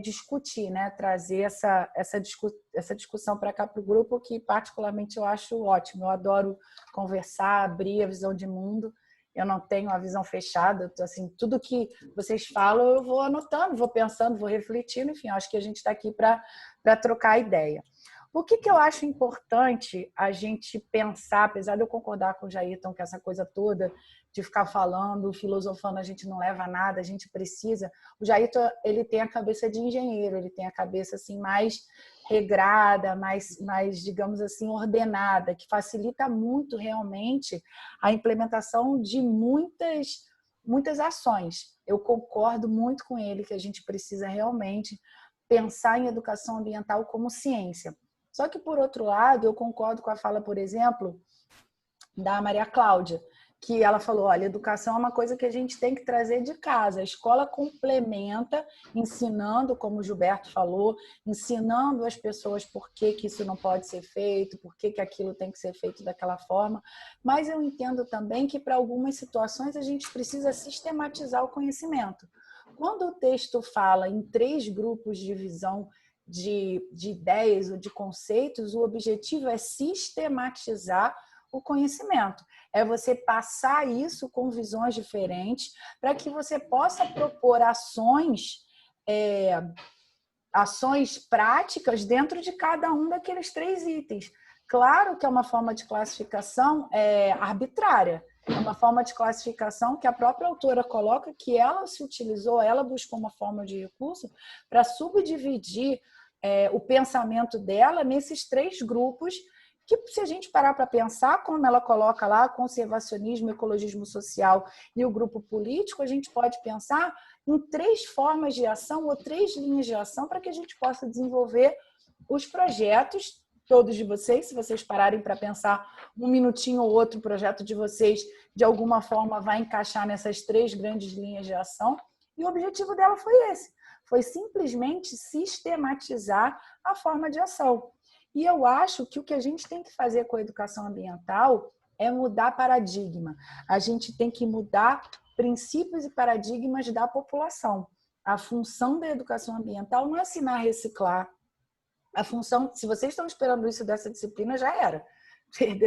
discutir, né? Trazer essa discussão para cá para o grupo, que particularmente eu acho ótimo. Eu adoro conversar, abrir a visão de mundo. Eu não tenho a visão fechada, assim, tudo que vocês falam eu vou anotando, vou pensando, vou refletindo, enfim, acho que a gente está aqui para trocar ideia. O que eu acho importante a gente pensar, apesar de eu concordar com o Jairton, que essa coisa toda de ficar falando, filosofando, a gente não leva a nada, a gente precisa. O Jairton, ele tem a cabeça de engenheiro, ele tem a cabeça assim mais regrada, mais, digamos assim, ordenada, que facilita muito realmente a implementação de muitas ações. Eu concordo muito com ele que a gente precisa realmente pensar em educação ambiental como ciência. Só que, por outro lado, eu concordo com a fala, por exemplo, da Maria Cláudia, que ela falou, olha, educação é uma coisa que a gente tem que trazer de casa. A escola complementa, ensinando, como o Gilberto falou, ensinando as pessoas por que isso não pode ser feito, por que aquilo tem que ser feito daquela forma. Mas eu entendo também que, para algumas situações, a gente precisa sistematizar o conhecimento. Quando o texto fala em 3 grupos de visão de ideias ou de conceitos, o objetivo é sistematizar o conhecimento. É você passar isso com visões diferentes para que você possa propor ações práticas dentro de cada um daqueles 3 itens. Claro que é uma forma de classificação arbitrária. É uma forma de classificação que a própria autora coloca que ela se utilizou, ela buscou uma forma de recurso para subdividir o pensamento dela nesses 3 grupos que, se a gente parar para pensar, como ela coloca lá, conservacionismo, ecologismo social e o grupo político, a gente pode pensar em 3 formas de ação ou 3 linhas de ação para que a gente possa desenvolver os projetos, todos de vocês, se vocês pararem para pensar um minutinho ou outro, o projeto de vocês, de alguma forma, vai encaixar nessas 3 grandes linhas de ação. E o objetivo dela foi esse. Foi simplesmente sistematizar a forma de ação. E eu acho que o que a gente tem que fazer com a educação ambiental é mudar paradigma. A gente tem que mudar princípios e paradigmas da população. A função da educação ambiental não é ensinar a reciclar. A função, se vocês estão esperando isso dessa disciplina, já era.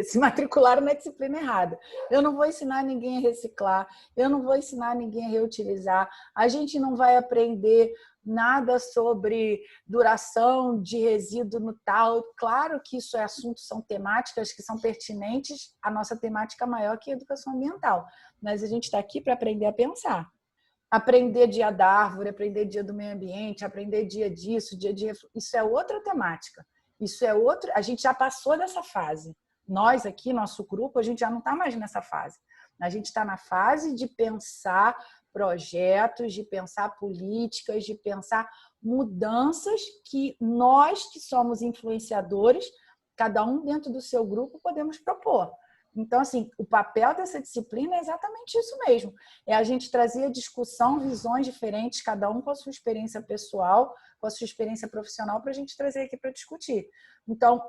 Se matricularam na disciplina errada. Eu não vou ensinar ninguém a reciclar, eu não vou ensinar ninguém a reutilizar, a gente não vai aprender nada sobre duração de resíduo no tal. Claro que isso é assunto, são temáticas que são pertinentes à nossa temática maior, que é a educação ambiental. Mas a gente está aqui para aprender a pensar. Aprender dia da árvore, aprender dia do meio ambiente, aprender dia disso, dia. Isso é outra temática. Isso é outro. A gente já passou dessa fase. Nós aqui, nosso grupo, a gente já não está mais nessa fase. A gente está na fase de pensar projetos, de pensar políticas, de pensar mudanças que nós, que somos influenciadores, cada um dentro do seu grupo, podemos propor. Então, assim, o papel dessa disciplina é exatamente isso mesmo. É a gente trazer a discussão, visões diferentes, cada um com a sua experiência pessoal, com a sua experiência profissional, para a gente trazer aqui para discutir. Então,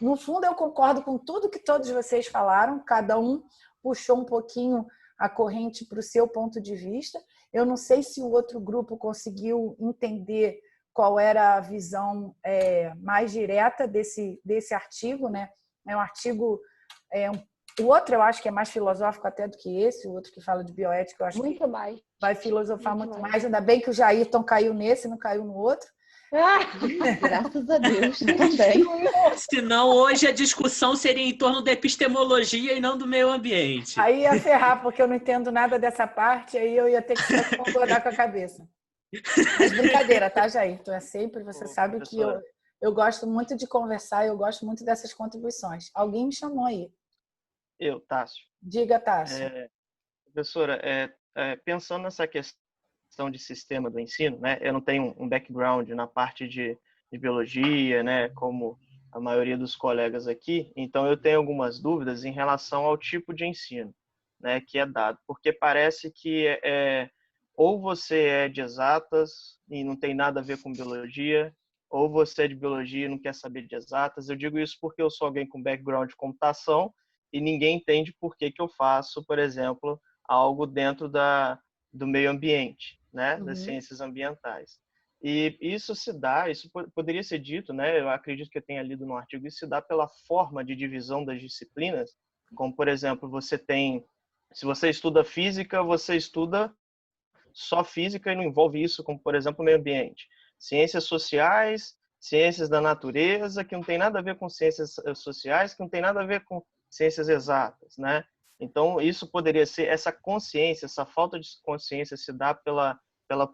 no fundo, eu concordo com tudo que todos vocês falaram, cada um puxou um pouquinho a corrente para o seu ponto de vista. Eu não sei se o outro grupo conseguiu entender qual era a visão mais direta desse artigo, né? É um artigo... O outro eu acho que é mais filosófico até do que esse, o outro que fala de bioética, eu acho muito que mais. Vai filosofar muito mais. Ainda bem que o Jairton caiu nesse, não caiu no outro. Graças a Deus também. Senão hoje a discussão seria em torno da epistemologia e não do meio ambiente. Aí ia ferrar, porque eu não entendo nada dessa parte, aí eu ia ter que só concordar com a cabeça. Mas brincadeira, tá, Jairton? É sempre, você sabe que eu gosto muito de conversar, eu gosto muito dessas contribuições. Alguém me chamou aí. Eu, Tássio. Diga, Tássio. Professora, pensando nessa questão de sistema do ensino, né? Eu não tenho um background na parte de biologia, né? Como a maioria dos colegas aqui, então eu tenho algumas dúvidas em relação ao tipo de ensino, né? Que é dado, porque parece que ou você é de exatas e não tem nada a ver com biologia, ou você é de biologia e não quer saber de exatas. Eu digo isso porque eu sou alguém com background de computação e ninguém entende por que eu faço, por exemplo, algo dentro do meio ambiente, né? Das ciências ambientais. E isso poderia ser dito, né? Eu acredito que eu tenha lido no artigo, isso se dá pela forma de divisão das disciplinas, como, por exemplo, se você estuda física, você estuda só física e não envolve isso, como, por exemplo, o meio ambiente. Ciências sociais ciências da natureza, que não tem nada a ver com ciências sociais, que não tem nada a ver com ciências exatas, né? Então, isso poderia ser, essa consciência, essa falta de consciência se dá pela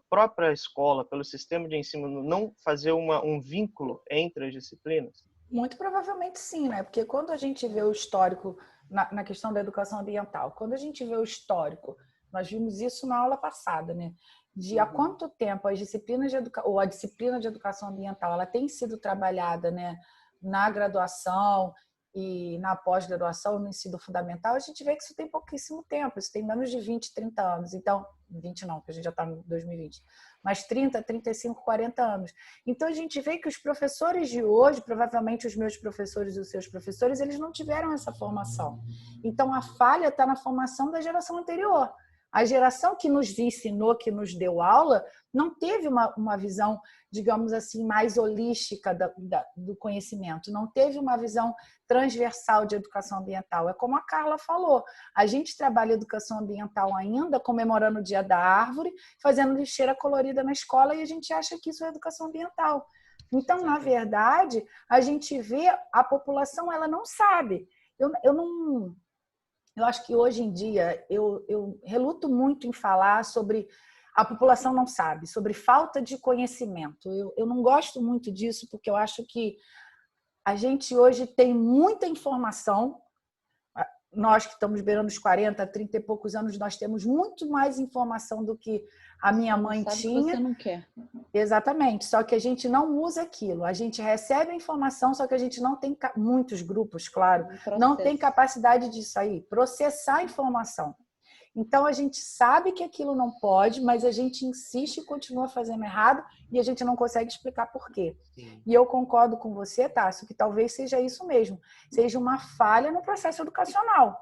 própria escola, pelo sistema de ensino, não fazer um vínculo entre as disciplinas? Muito provavelmente sim, né? Porque quando a gente vê o histórico na questão da educação ambiental, quando a gente vê o histórico, nós vimos isso na aula passada, né? De há quanto tempo as disciplinas ou a disciplina de educação ambiental ela tem sido trabalhada, né, na graduação e na pós-graduação, no ensino fundamental, a gente vê que isso tem pouquíssimo tempo, isso tem menos de 20, 30 anos. Então, 20 não, porque a gente já está em 2020, mas 30, 35, 40 anos. Então, a gente vê que os professores de hoje, provavelmente os meus professores e os seus professores, eles não tiveram essa formação. Então, a falha está na formação da geração anterior. A geração que nos ensinou, que nos deu aula, não teve uma visão, digamos assim, mais holística do conhecimento, não teve uma visão transversal de educação ambiental. É como a Carla falou, a gente trabalha educação ambiental ainda, comemorando o Dia da Árvore, fazendo lixeira colorida na escola e a gente acha que isso é educação ambiental. Então, na verdade, a gente vê, a população ela não sabe. Eu acho que hoje em dia eu reluto muito em falar sobre a população não sabe, sobre falta de conhecimento. Eu não gosto muito disso porque eu acho que a gente hoje tem muita informação. Nós que estamos beirando os 40, 30 e poucos anos, nós temos muito mais informação do que a minha mãe tinha. Você não quer. Exatamente, só que a gente não usa aquilo. A gente recebe a informação, só que a gente não tem, muitos grupos, claro, não tem capacidade disso aí, processar a informação. Então, a gente sabe que aquilo não pode, mas a gente insiste e continua fazendo errado e a gente não consegue explicar por quê. Sim. E eu concordo com você, Tássio, que talvez seja isso mesmo, seja uma falha no processo educacional.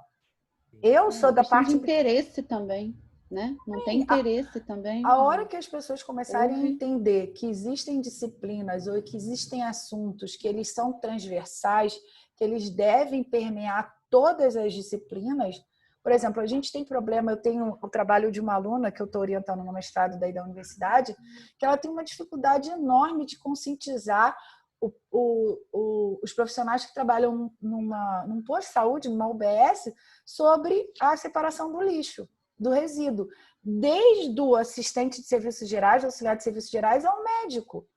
Eu sou da parte... de interesse também, né? Não tem interesse também. A hora que as pessoas começarem a entender que existem disciplinas ou que existem assuntos que eles são transversais, que eles devem permear todas as disciplinas. Por exemplo, a gente tem problema, eu tenho o trabalho de uma aluna que eu estou orientando no mestrado daí da universidade, que ela tem uma dificuldade enorme de conscientizar os profissionais que trabalham num posto de saúde, numa UBS, sobre a separação do lixo, do resíduo. Desde o assistente de serviços gerais, auxiliar de serviços gerais, ao médico.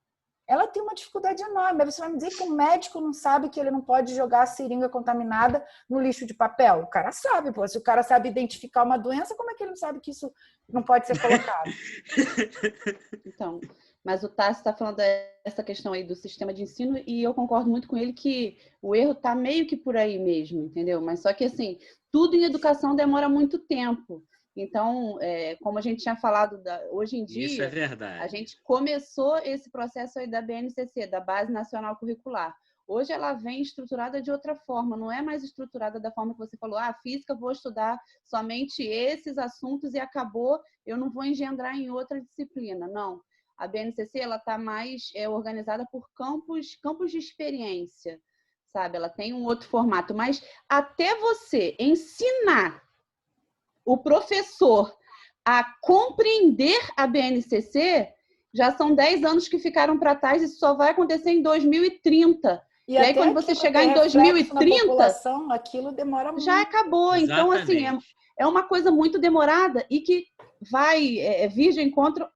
Ela tem uma dificuldade enorme. Você vai me dizer que um médico não sabe que ele não pode jogar a seringa contaminada no lixo de papel? O cara sabe, pô. Se o cara sabe identificar uma doença, como é que ele não sabe que isso não pode ser colocado? Então, mas o Tássio está falando dessa questão aí do sistema de ensino e eu concordo muito com ele que o erro está meio que por aí mesmo, entendeu? Mas só que, assim, tudo em educação demora muito tempo. Então, como a gente tinha falado, hoje em dia, isso é verdade. A gente começou esse processo aí da BNCC, da Base Nacional Curricular. Hoje ela vem estruturada de outra forma, não é mais estruturada da forma que você falou, física, vou estudar somente esses assuntos e acabou, eu não vou engendrar em outra disciplina. Não, a BNCC está mais organizada por campos de experiência, sabe? Ela tem um outro formato, mas até você ensinar o professor a compreender a BNCC, já são 10 anos que ficaram para trás e isso só vai acontecer em 2030. E aí, quando você chegar em 2030, aquilo demora muito. Já acabou. Exatamente. Então, assim, é uma coisa muito demorada e que vai vir de encontro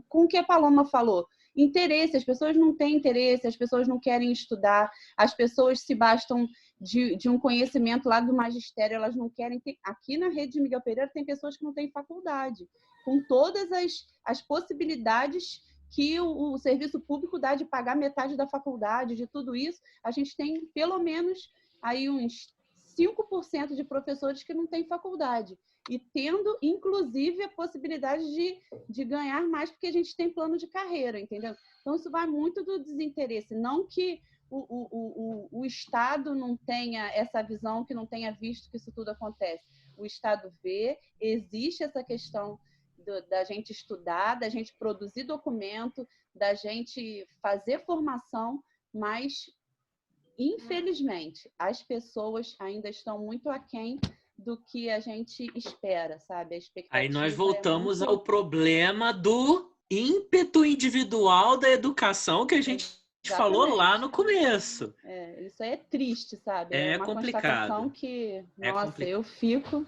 com o que a Paloma falou. Interesse, as pessoas não têm interesse, as pessoas não querem estudar, as pessoas se bastam de um conhecimento lá do magistério, elas não querem ter... Aqui na rede de Miguel Pereira tem pessoas que não têm faculdade, com todas as possibilidades que o serviço público dá de pagar metade da faculdade, de tudo isso, a gente tem pelo menos aí uns 5% de professores que não têm faculdade. E tendo, inclusive, a possibilidade de ganhar mais, porque a gente tem plano de carreira, entendeu? Então, isso vai muito do desinteresse. Não que o Estado não tenha essa visão, que não tenha visto que isso tudo acontece. O Estado vê, existe essa questão da gente estudar, da gente produzir documento, da gente fazer formação, mas, infelizmente, as pessoas ainda estão muito aquém do que a gente espera, sabe? A expectativa. Aí nós voltamos ao problema do ímpeto individual da educação que a gente falou lá no começo. Isso aí é triste, sabe? É uma complicado. constatação que, nossa, eu fico...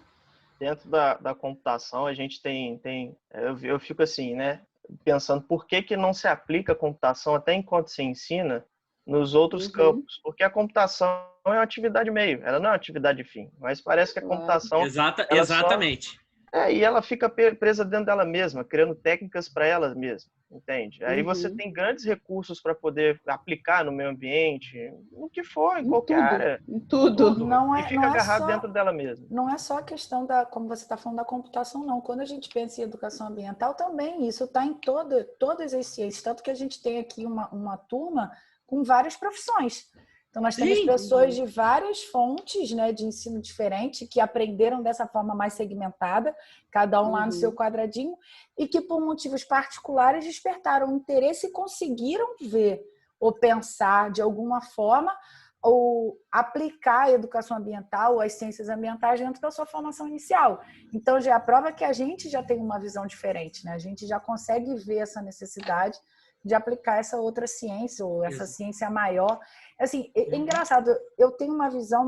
Dentro da computação, a gente eu fico assim, né? Pensando por que não se aplica a computação até enquanto se ensina nos outros campos. Porque a computação é uma atividade meio, ela não é uma atividade fim. Mas parece que a computação... Exatamente. E ela fica presa dentro dela mesma, criando técnicas para ela mesma, entende? Aí você tem grandes recursos para poder aplicar no meio ambiente, no que for, em qualquer área. Em tudo. Não e fica agarrado dentro dela mesma. Não é só a questão como você está falando, da computação, não. Quando a gente pensa em educação ambiental, também isso está em todas as ciências. Tanto que a gente tem aqui uma turma com várias profissões. Então, nós temos pessoas de várias fontes, né, de ensino diferente, que aprenderam dessa forma mais segmentada, cada um lá no seu quadradinho, e que, por motivos particulares, despertaram interesse e conseguiram ver ou pensar, de alguma forma, ou aplicar a educação ambiental ou as ciências ambientais dentro da sua formação inicial. Então, já é a prova que a gente já tem uma visão diferente, né? A gente já consegue ver essa necessidade de aplicar essa outra ciência, ou essa ciência maior. Assim, é engraçado, eu tenho uma visão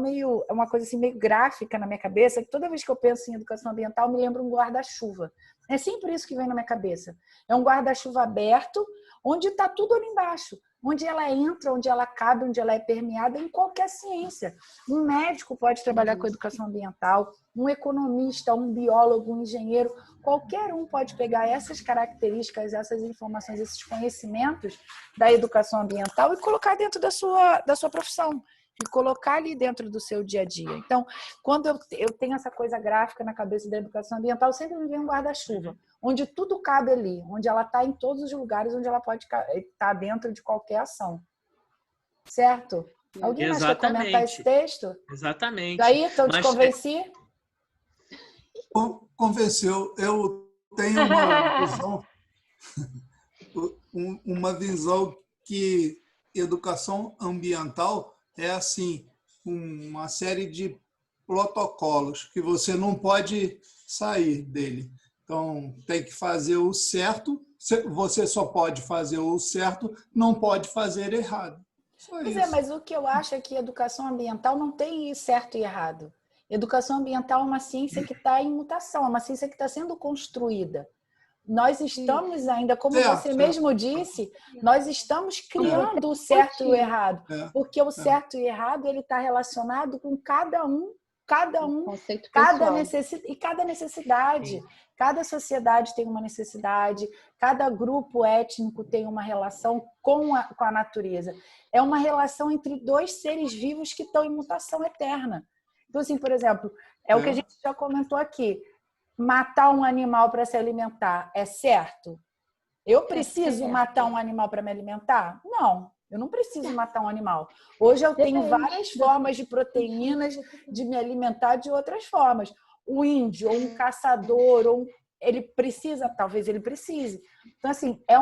uma coisa assim, meio gráfica na minha cabeça, que toda vez que eu penso em educação ambiental, me lembra um guarda-chuva. É sempre isso que vem na minha cabeça. É um guarda-chuva aberto, onde está tudo ali embaixo. Onde ela entra, onde ela cabe, onde ela é permeada em qualquer ciência. Um médico pode trabalhar com educação ambiental, um economista, um biólogo, um engenheiro, qualquer um pode pegar essas características, essas informações, esses conhecimentos da educação ambiental e colocar dentro da sua profissão, e colocar ali dentro do seu dia a dia. Então, quando eu tenho essa coisa gráfica na cabeça da educação ambiental, sempre me vem um guarda-chuva, onde tudo cabe ali, onde ela está em todos os lugares, onde ela pode estar dentro de qualquer ação. Certo? Alguém mais quer comentar esse texto? Exatamente. Daí, então, te convenci? Convenceu. Eu tenho uma visão que educação ambiental é assim, uma série de protocolos que você não pode sair dele. Então, tem que fazer o certo, você só pode fazer o certo, não pode fazer errado. Pois é, mas o que eu acho é que educação ambiental não tem certo e errado. Educação ambiental é uma ciência que está em mutação, é uma ciência que está sendo construída. Nós estamos ainda, como você mesmo disse, nós estamos criando o certo e o errado, porque o certo e o errado ele está relacionado com cada necessidade. Cada sociedade tem uma necessidade, cada grupo étnico tem uma relação com a natureza. É uma relação entre dois seres vivos que estão em mutação eterna. Então, assim, por exemplo, o que a gente já comentou aqui. Matar um animal para se alimentar é certo? Eu preciso matar um animal para me alimentar? Não, eu não preciso matar um animal. Hoje eu tenho várias formas de proteínas de me alimentar de outras formas. O índio, ou um caçador, ele precisa, talvez ele precise. Então, assim, é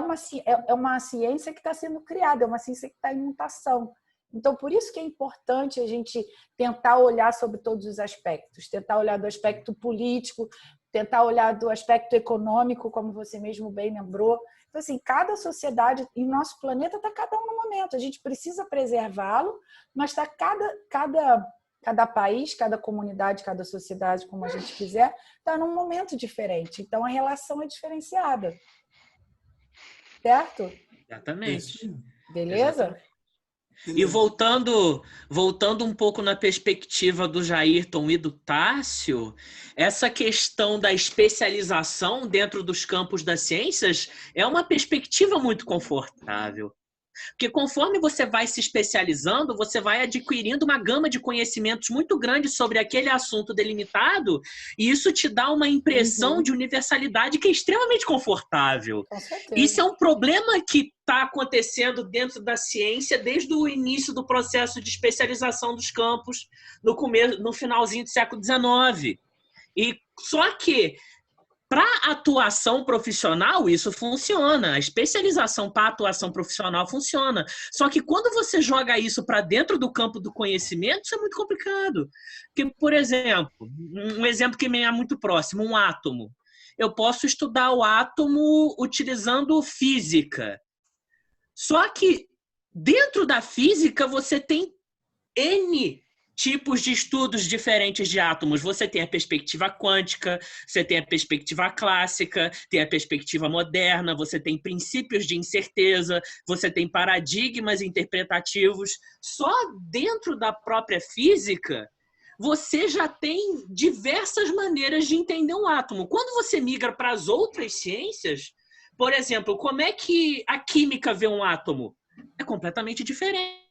uma ciência que está sendo criada, é uma ciência que está em mutação. Então, por isso que é importante a gente tentar olhar sobre todos os aspectos, tentar olhar do aspecto político, tentar olhar do aspecto econômico, como você mesmo bem lembrou. Então, assim, cada sociedade e nosso planeta está cada um no momento. A gente precisa preservá-lo, mas está cada país, cada comunidade, cada sociedade, como a gente quiser, está num momento diferente. Então, a relação é diferenciada. Certo? Exatamente. Beleza? Exatamente. E voltando um pouco na perspectiva do Jairton e do Tássio, essa questão da especialização dentro dos campos das ciências é uma perspectiva muito confortável. Porque conforme você vai se especializando, você vai adquirindo uma gama de conhecimentos muito grande sobre aquele assunto delimitado, e isso te dá uma impressão de universalidade que é extremamente confortável. Isso é um problema que está acontecendo dentro da ciência desde o início do processo de especialização dos campos, no finalzinho do século XIX. E só que para a atuação profissional, isso funciona. A especialização para a atuação profissional funciona. Só que quando você joga isso para dentro do campo do conhecimento, isso é muito complicado. Porque, por exemplo, um exemplo que me é muito próximo, um átomo. Eu posso estudar o átomo utilizando física. Só que dentro da física, você tem N tipos de estudos diferentes de átomos. Você tem a perspectiva quântica, você tem a perspectiva clássica, tem a perspectiva moderna, você tem princípios de incerteza, você tem paradigmas interpretativos. Só dentro da própria física, você já tem diversas maneiras de entender um átomo. Quando você migra para as outras ciências, por exemplo, como é que a química vê um átomo? É completamente diferente.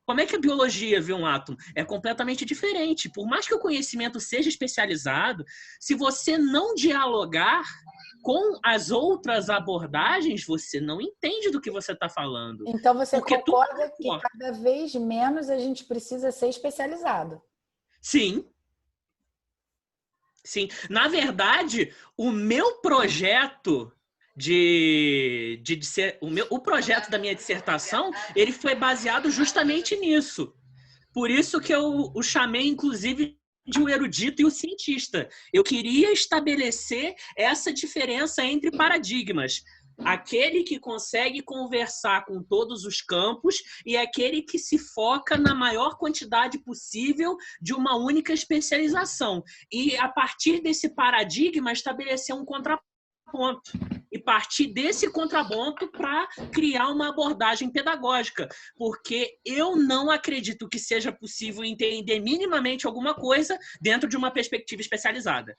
Como é que a biologia vê um átomo? É completamente diferente. Por mais que o conhecimento seja especializado, se você não dialogar com as outras abordagens, você não entende do que você está falando. Então você concorda que cada vez menos a gente precisa ser especializado? Sim. Sim. Na verdade, o meu projeto o projeto da minha dissertação, ele foi baseado justamente nisso. Por isso que eu o chamei, inclusive, de o erudito e o cientista. Eu queria estabelecer essa diferença entre paradigmas. Aquele que consegue conversar com todos os campos e aquele que se foca na maior quantidade possível de uma única especialização. E, a partir desse paradigma, estabelecer um contraponto. E partir desse contraponto para criar uma abordagem pedagógica, porque eu não acredito que seja possível entender minimamente alguma coisa dentro de uma perspectiva especializada.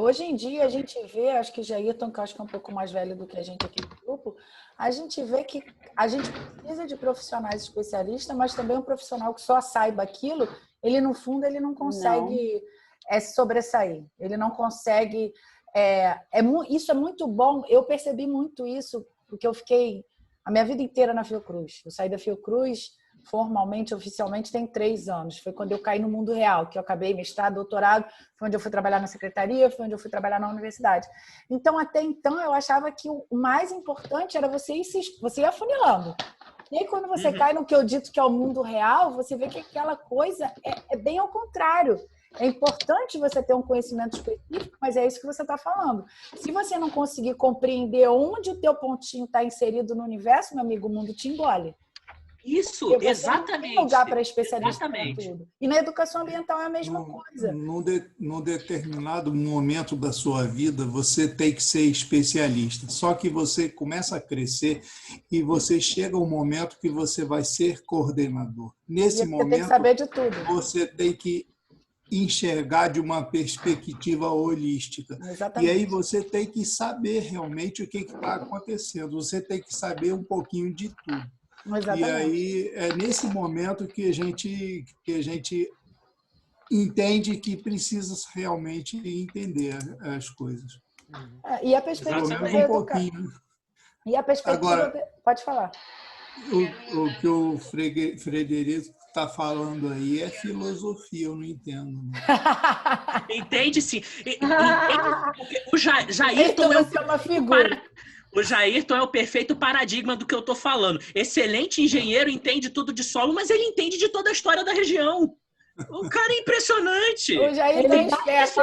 Hoje em dia a gente vê, acho que Jairton, que acho que é um pouco mais velho do que a gente aqui no grupo, a gente vê que a gente precisa de profissionais especialistas, mas também um profissional que só saiba aquilo, ele no fundo ele não consegue sobressair, ele não consegue... isso é muito bom. Eu percebi muito isso, porque eu fiquei a minha vida inteira na Fiocruz. Eu saí da Fiocruz formalmente, oficialmente, tem 3 anos. Foi quando eu caí no mundo real, que eu acabei mestrado, doutorado, foi onde eu fui trabalhar na secretaria, foi onde eu fui trabalhar na universidade. Então, até então, eu achava que o mais importante era você ir afunilando. E aí, quando você cai no que eu dito que é o mundo real, você vê que aquela coisa é bem ao contrário. É importante você ter um conhecimento específico, mas é isso que você está falando. Se você não conseguir compreender onde o teu pontinho está inserido no universo, meu amigo, o mundo te engole. Isso, exatamente. Não tem lugar para especialista para tudo. E na educação ambiental é a mesma coisa. Num determinado momento da sua vida, você tem que ser especialista. Só que você começa a crescer e você chega um momento que você vai ser coordenador. Nesse momento, tem que saber de tudo. Você tem que enxergar de uma perspectiva holística. Exatamente. E aí você tem que saber realmente o que está acontecendo. Você tem que saber um pouquinho de tudo. Exatamente. E aí é nesse momento que a gente entende que precisa realmente entender as coisas. E a perspectiva um pouquinho. E a perspectiva... Agora, pode falar. O que o Frederico está falando aí é filosofia, eu não entendo. Entende, sim. O Jairton é uma figura. O Jairton é o perfeito paradigma do que eu estou falando. Excelente engenheiro, entende tudo de solo, mas ele entende de toda a história da região. O cara é impressionante. O Jairton é esperto,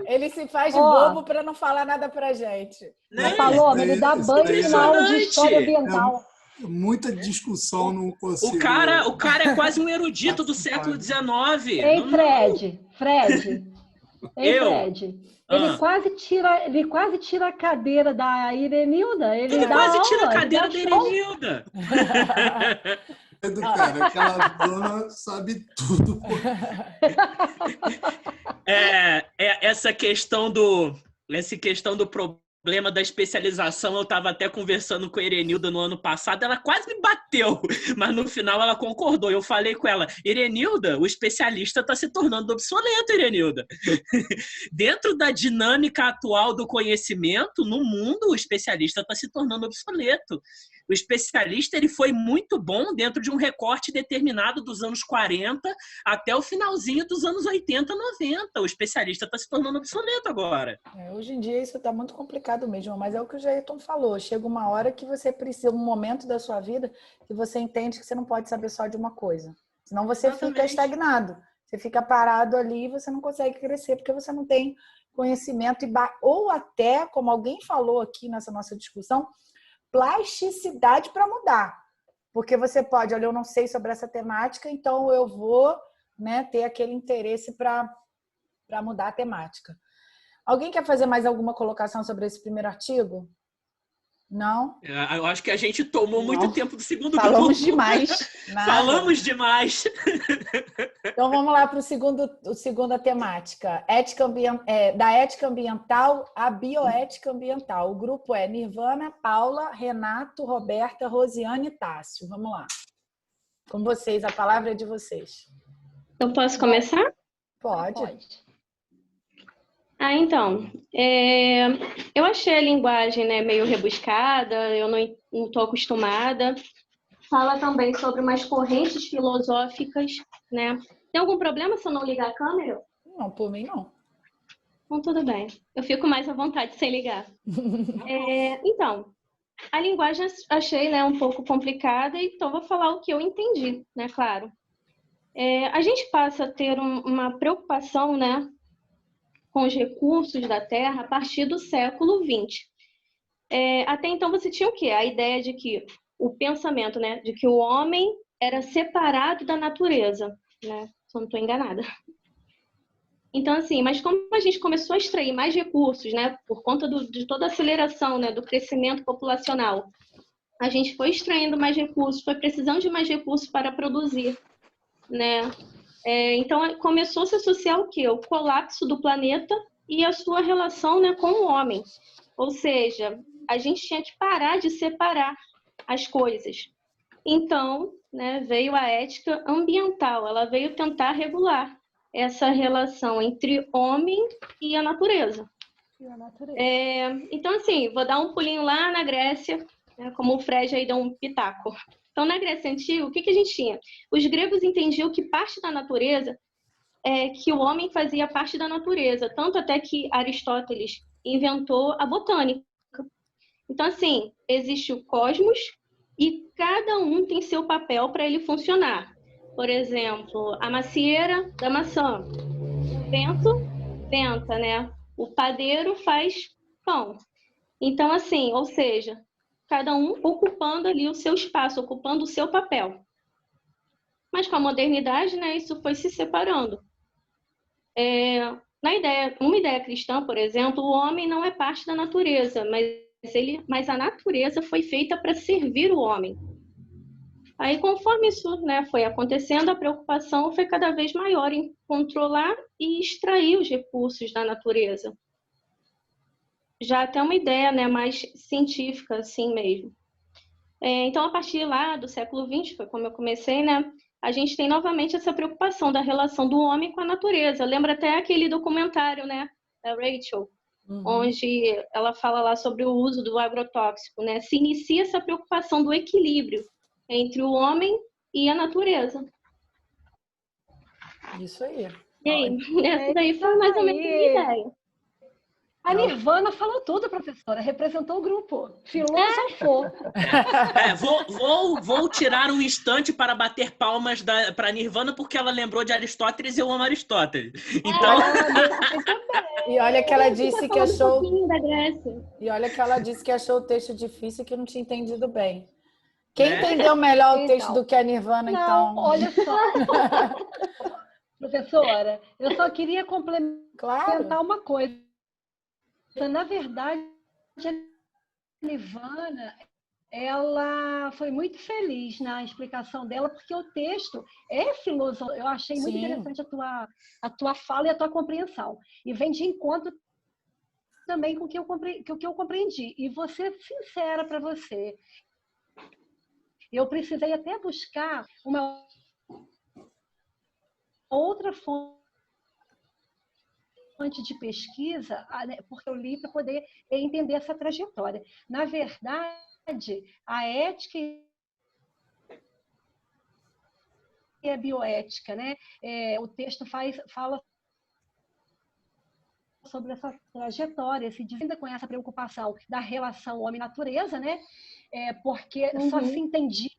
ele se faz de bobo para não falar nada pra gente. Né? Paloma, ele dá banho na aula de história ambiental. Muita discussão não consigo. O cara é quase um erudito do século XIX. Ei, Fred. Ei, Fred. Ele quase tira a cadeira da Irenilda. Ele quase tira a cadeira da Irenilda. Cara, aquela dona sabe tudo. Essa questão do problema da especialização, eu estava até conversando com a Irenilda no ano passado, ela quase me bateu, mas no final ela concordou. Eu falei com ela, Irenilda, o especialista está se tornando obsoleto, Irenilda. Dentro da dinâmica atual do conhecimento, no mundo, o especialista está se tornando obsoleto. O especialista ele foi muito bom dentro de um recorte determinado dos anos 40 até o finalzinho dos anos 80, 90. O especialista está se tornando obsoleto agora. Hoje em dia isso está muito complicado mesmo, mas é o que o Jairton falou. Chega uma hora que você precisa, um momento da sua vida, que você entende que você não pode saber só de uma coisa. Senão você fica estagnado. Você fica parado ali e você não consegue crescer, porque você não tem conhecimento. Ou até, como alguém falou aqui nessa nossa discussão, plasticidade para mudar. Porque você pode, olha, eu não sei sobre essa temática, então eu vou, né, ter aquele interesse para mudar a temática. Alguém quer fazer mais alguma colocação sobre esse primeiro artigo? Não? Eu acho que a gente tomou muito tempo do segundo grupo. Falamos demais. Falamos demais. Então vamos lá para a segunda temática. Da ética ambiental à bioética ambiental. O grupo é Nirvana, Paula, Renato, Roberta, Rosiane e Tássio. Vamos lá. Com vocês, a palavra é de vocês. Eu posso começar? Pode. Então, eu achei a linguagem, né, meio rebuscada, eu não estou acostumada. Fala também sobre umas correntes filosóficas, né? Tem algum problema se eu não ligar a câmera? Não, por mim não. Então, tudo bem. Eu fico mais à vontade sem ligar. Então, a linguagem achei, né, um pouco complicada, então vou falar o que eu entendi, né, claro. A gente passa a ter uma preocupação, né, com os recursos da Terra a partir do século XX. Até então você tinha o quê? A ideia de que o pensamento, né, de que o homem era separado da natureza, né? Se eu não estou enganada. Então, assim, mas como a gente começou a extrair mais recursos, né, por conta de toda a aceleração, né, do crescimento populacional, a gente foi extraindo mais recursos, foi precisando de mais recursos para produzir, né? Então, começou a se associar o quê? O colapso do planeta e a sua relação, né, com o homem. Ou seja, a gente tinha que parar de separar as coisas. Então, né, veio a ética ambiental, ela veio tentar regular essa relação entre homem e a natureza. Então, assim, vou dar um pulinho lá na Grécia, né, como o Fred aí deu um pitaco. Então, na Grécia Antiga, o que a gente tinha? Os gregos entendiam que parte da natureza que o homem fazia parte da natureza, tanto até que Aristóteles inventou a botânica. Então, assim, existe o cosmos e cada um tem seu papel para ele funcionar. Por exemplo, a macieira da maçã. O vento venta, né? O padeiro faz pão. Então, assim, ou seja, cada um ocupando ali o seu espaço, ocupando o seu papel. Mas com a modernidade, né, isso foi se separando. Uma ideia cristã, por exemplo, o homem não é parte da natureza, mas a natureza foi feita para servir o homem. Aí, conforme isso, né, foi acontecendo, a preocupação foi cada vez maior em controlar e extrair os recursos da natureza. Já até uma ideia, né, mais científica, assim mesmo. Então, a partir lá do século XX, foi como eu comecei, né, a gente tem novamente essa preocupação da relação do homem com a natureza. Lembra até aquele documentário, né, da Rachel, onde ela fala lá sobre o uso do agrotóxico, né? Se inicia essa preocupação do equilíbrio entre o homem e a natureza. Isso aí. E aí, essa daí foi mais ou menos a minha ideia. A Nirvana falou tudo, professora. Representou o grupo. Filosofou. Vou tirar um instante para bater palmas para Nirvana, porque ela lembrou de Aristóteles e eu amo Aristóteles. Então... E olha que ela disse que achou... E olha que ela disse que achou o texto difícil e que não tinha entendido bem. Quem entendeu melhor o texto do que a Nirvana, então? Olha só. Professora, eu só queria complementar uma coisa. Na verdade, a Nirvana, ela foi muito feliz na explicação dela, porque o texto é filosófico. Eu achei muito interessante a tua fala e a tua compreensão. E vem de encontro também com o que eu compreendi. E vou ser sincera para você. Eu precisei até buscar uma outra fonte de pesquisa, porque eu li para poder entender essa trajetória. Na verdade, a ética e a bioética, né? O texto fala sobre essa trajetória, se ainda com essa preocupação da relação homem-natureza, né? Porque só se entendia,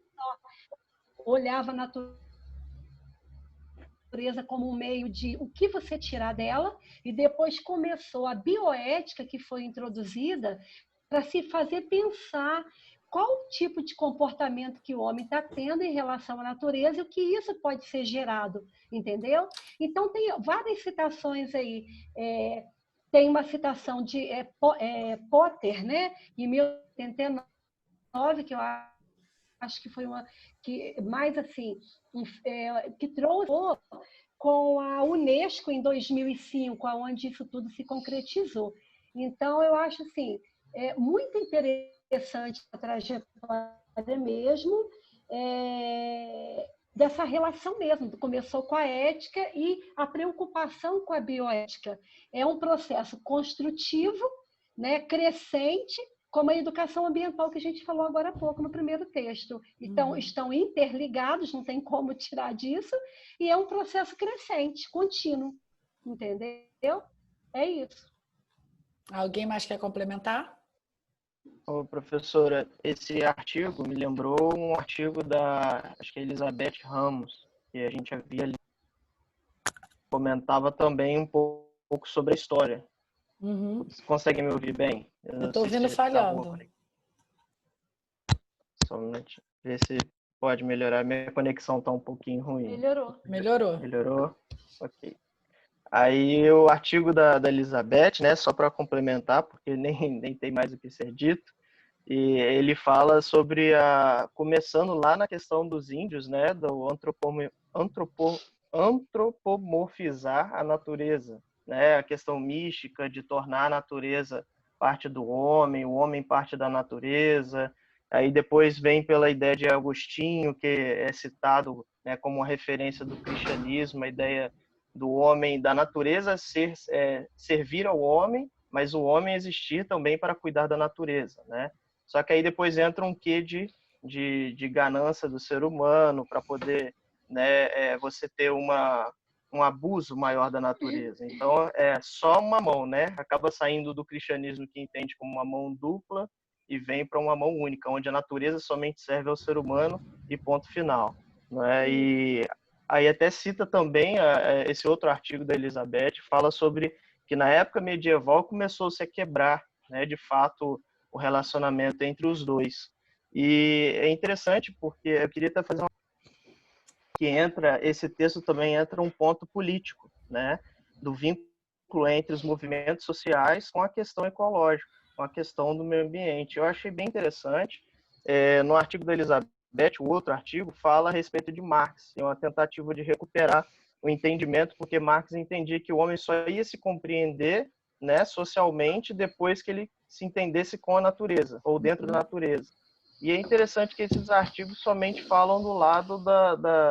olhava a natureza como um meio de o que você tirar dela, e depois começou a bioética, que foi introduzida para se fazer pensar qual o tipo de comportamento que o homem está tendo em relação à natureza e o que isso pode ser gerado, entendeu? Então, tem várias citações aí. Tem uma citação de Potter, né, em 1989, que eu acho que foi uma que mais assim que trouxe com a Unesco em 2005, onde isso tudo se concretizou. Então, eu acho assim, muito interessante a trajetória mesmo, dessa relação mesmo. Começou com a ética e a preocupação com a bioética. É um processo construtivo, né, crescente, como a educação ambiental que a gente falou agora há pouco no primeiro texto. Então, estão interligados, não tem como tirar disso, e é um processo crescente, contínuo, entendeu? É isso. Alguém mais quer complementar? Ô, professora, esse artigo me lembrou um artigo da, acho que é Elizabeth Ramos, que a gente havia lido. Comentava também um pouco sobre a história. Vocês conseguem me ouvir bem? Eu estou ouvindo falhando. Só um minutinho. Ver se pode melhorar. Minha conexão está um pouquinho ruim. Melhorou. Ok. Aí o artigo da Elizabeth, né, só para complementar, porque nem tem mais o que ser dito, e ele fala sobre começando lá na questão dos índios, né, do antropomorfizar a natureza, né, a questão mística de tornar a natureza parte do homem, o homem parte da natureza. Aí depois vem pela ideia de Agostinho, que é citado, né, como uma referência do cristianismo, a ideia do homem, da natureza servir ao homem, mas o homem existir também para cuidar da natureza, né? Só que aí depois entra um quê de ganância do ser humano para poder, né, você ter um abuso maior da natureza. Então, é só uma mão, né? Acaba saindo do cristianismo que entende como uma mão dupla e vem para uma mão única, onde a natureza somente serve ao ser humano e ponto final, né? E aí até cita também esse outro artigo da Elizabeth, fala sobre que na época medieval começou-se a quebrar, né, de fato, o relacionamento entre os dois. E é interessante porque eu queria até fazer esse texto também entra um ponto político, né, do vínculo entre os movimentos sociais com a questão ecológica, com a questão do meio ambiente. Eu achei bem interessante. No artigo da Elizabeth, o outro artigo, fala a respeito de Marx, é uma tentativa de recuperar o entendimento, porque Marx entendia que o homem só ia se compreender, né, socialmente depois que ele se entendesse com a natureza, ou dentro da natureza. E é interessante que esses artigos somente falam do lado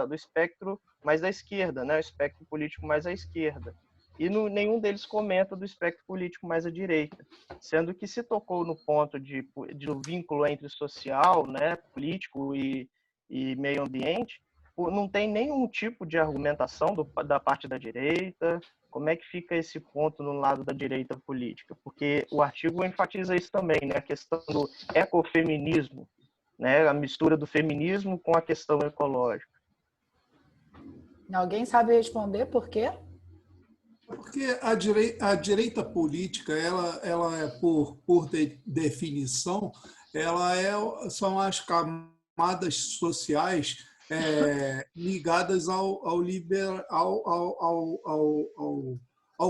do espectro mais à esquerda, né, o espectro político mais à esquerda. E nenhum deles comenta do espectro político mais à direita, sendo que se tocou no ponto do vínculo entre social, né, político e meio ambiente, não tem nenhum tipo de argumentação da parte da direita. Como é que fica esse ponto no lado da direita política? Porque o artigo enfatiza isso também, né, a questão do ecofeminismo, né, a mistura do feminismo com a questão ecológica. Alguém sabe responder por quê? Porque a direita política, ela é, por definição, são as camadas sociais ligadas ao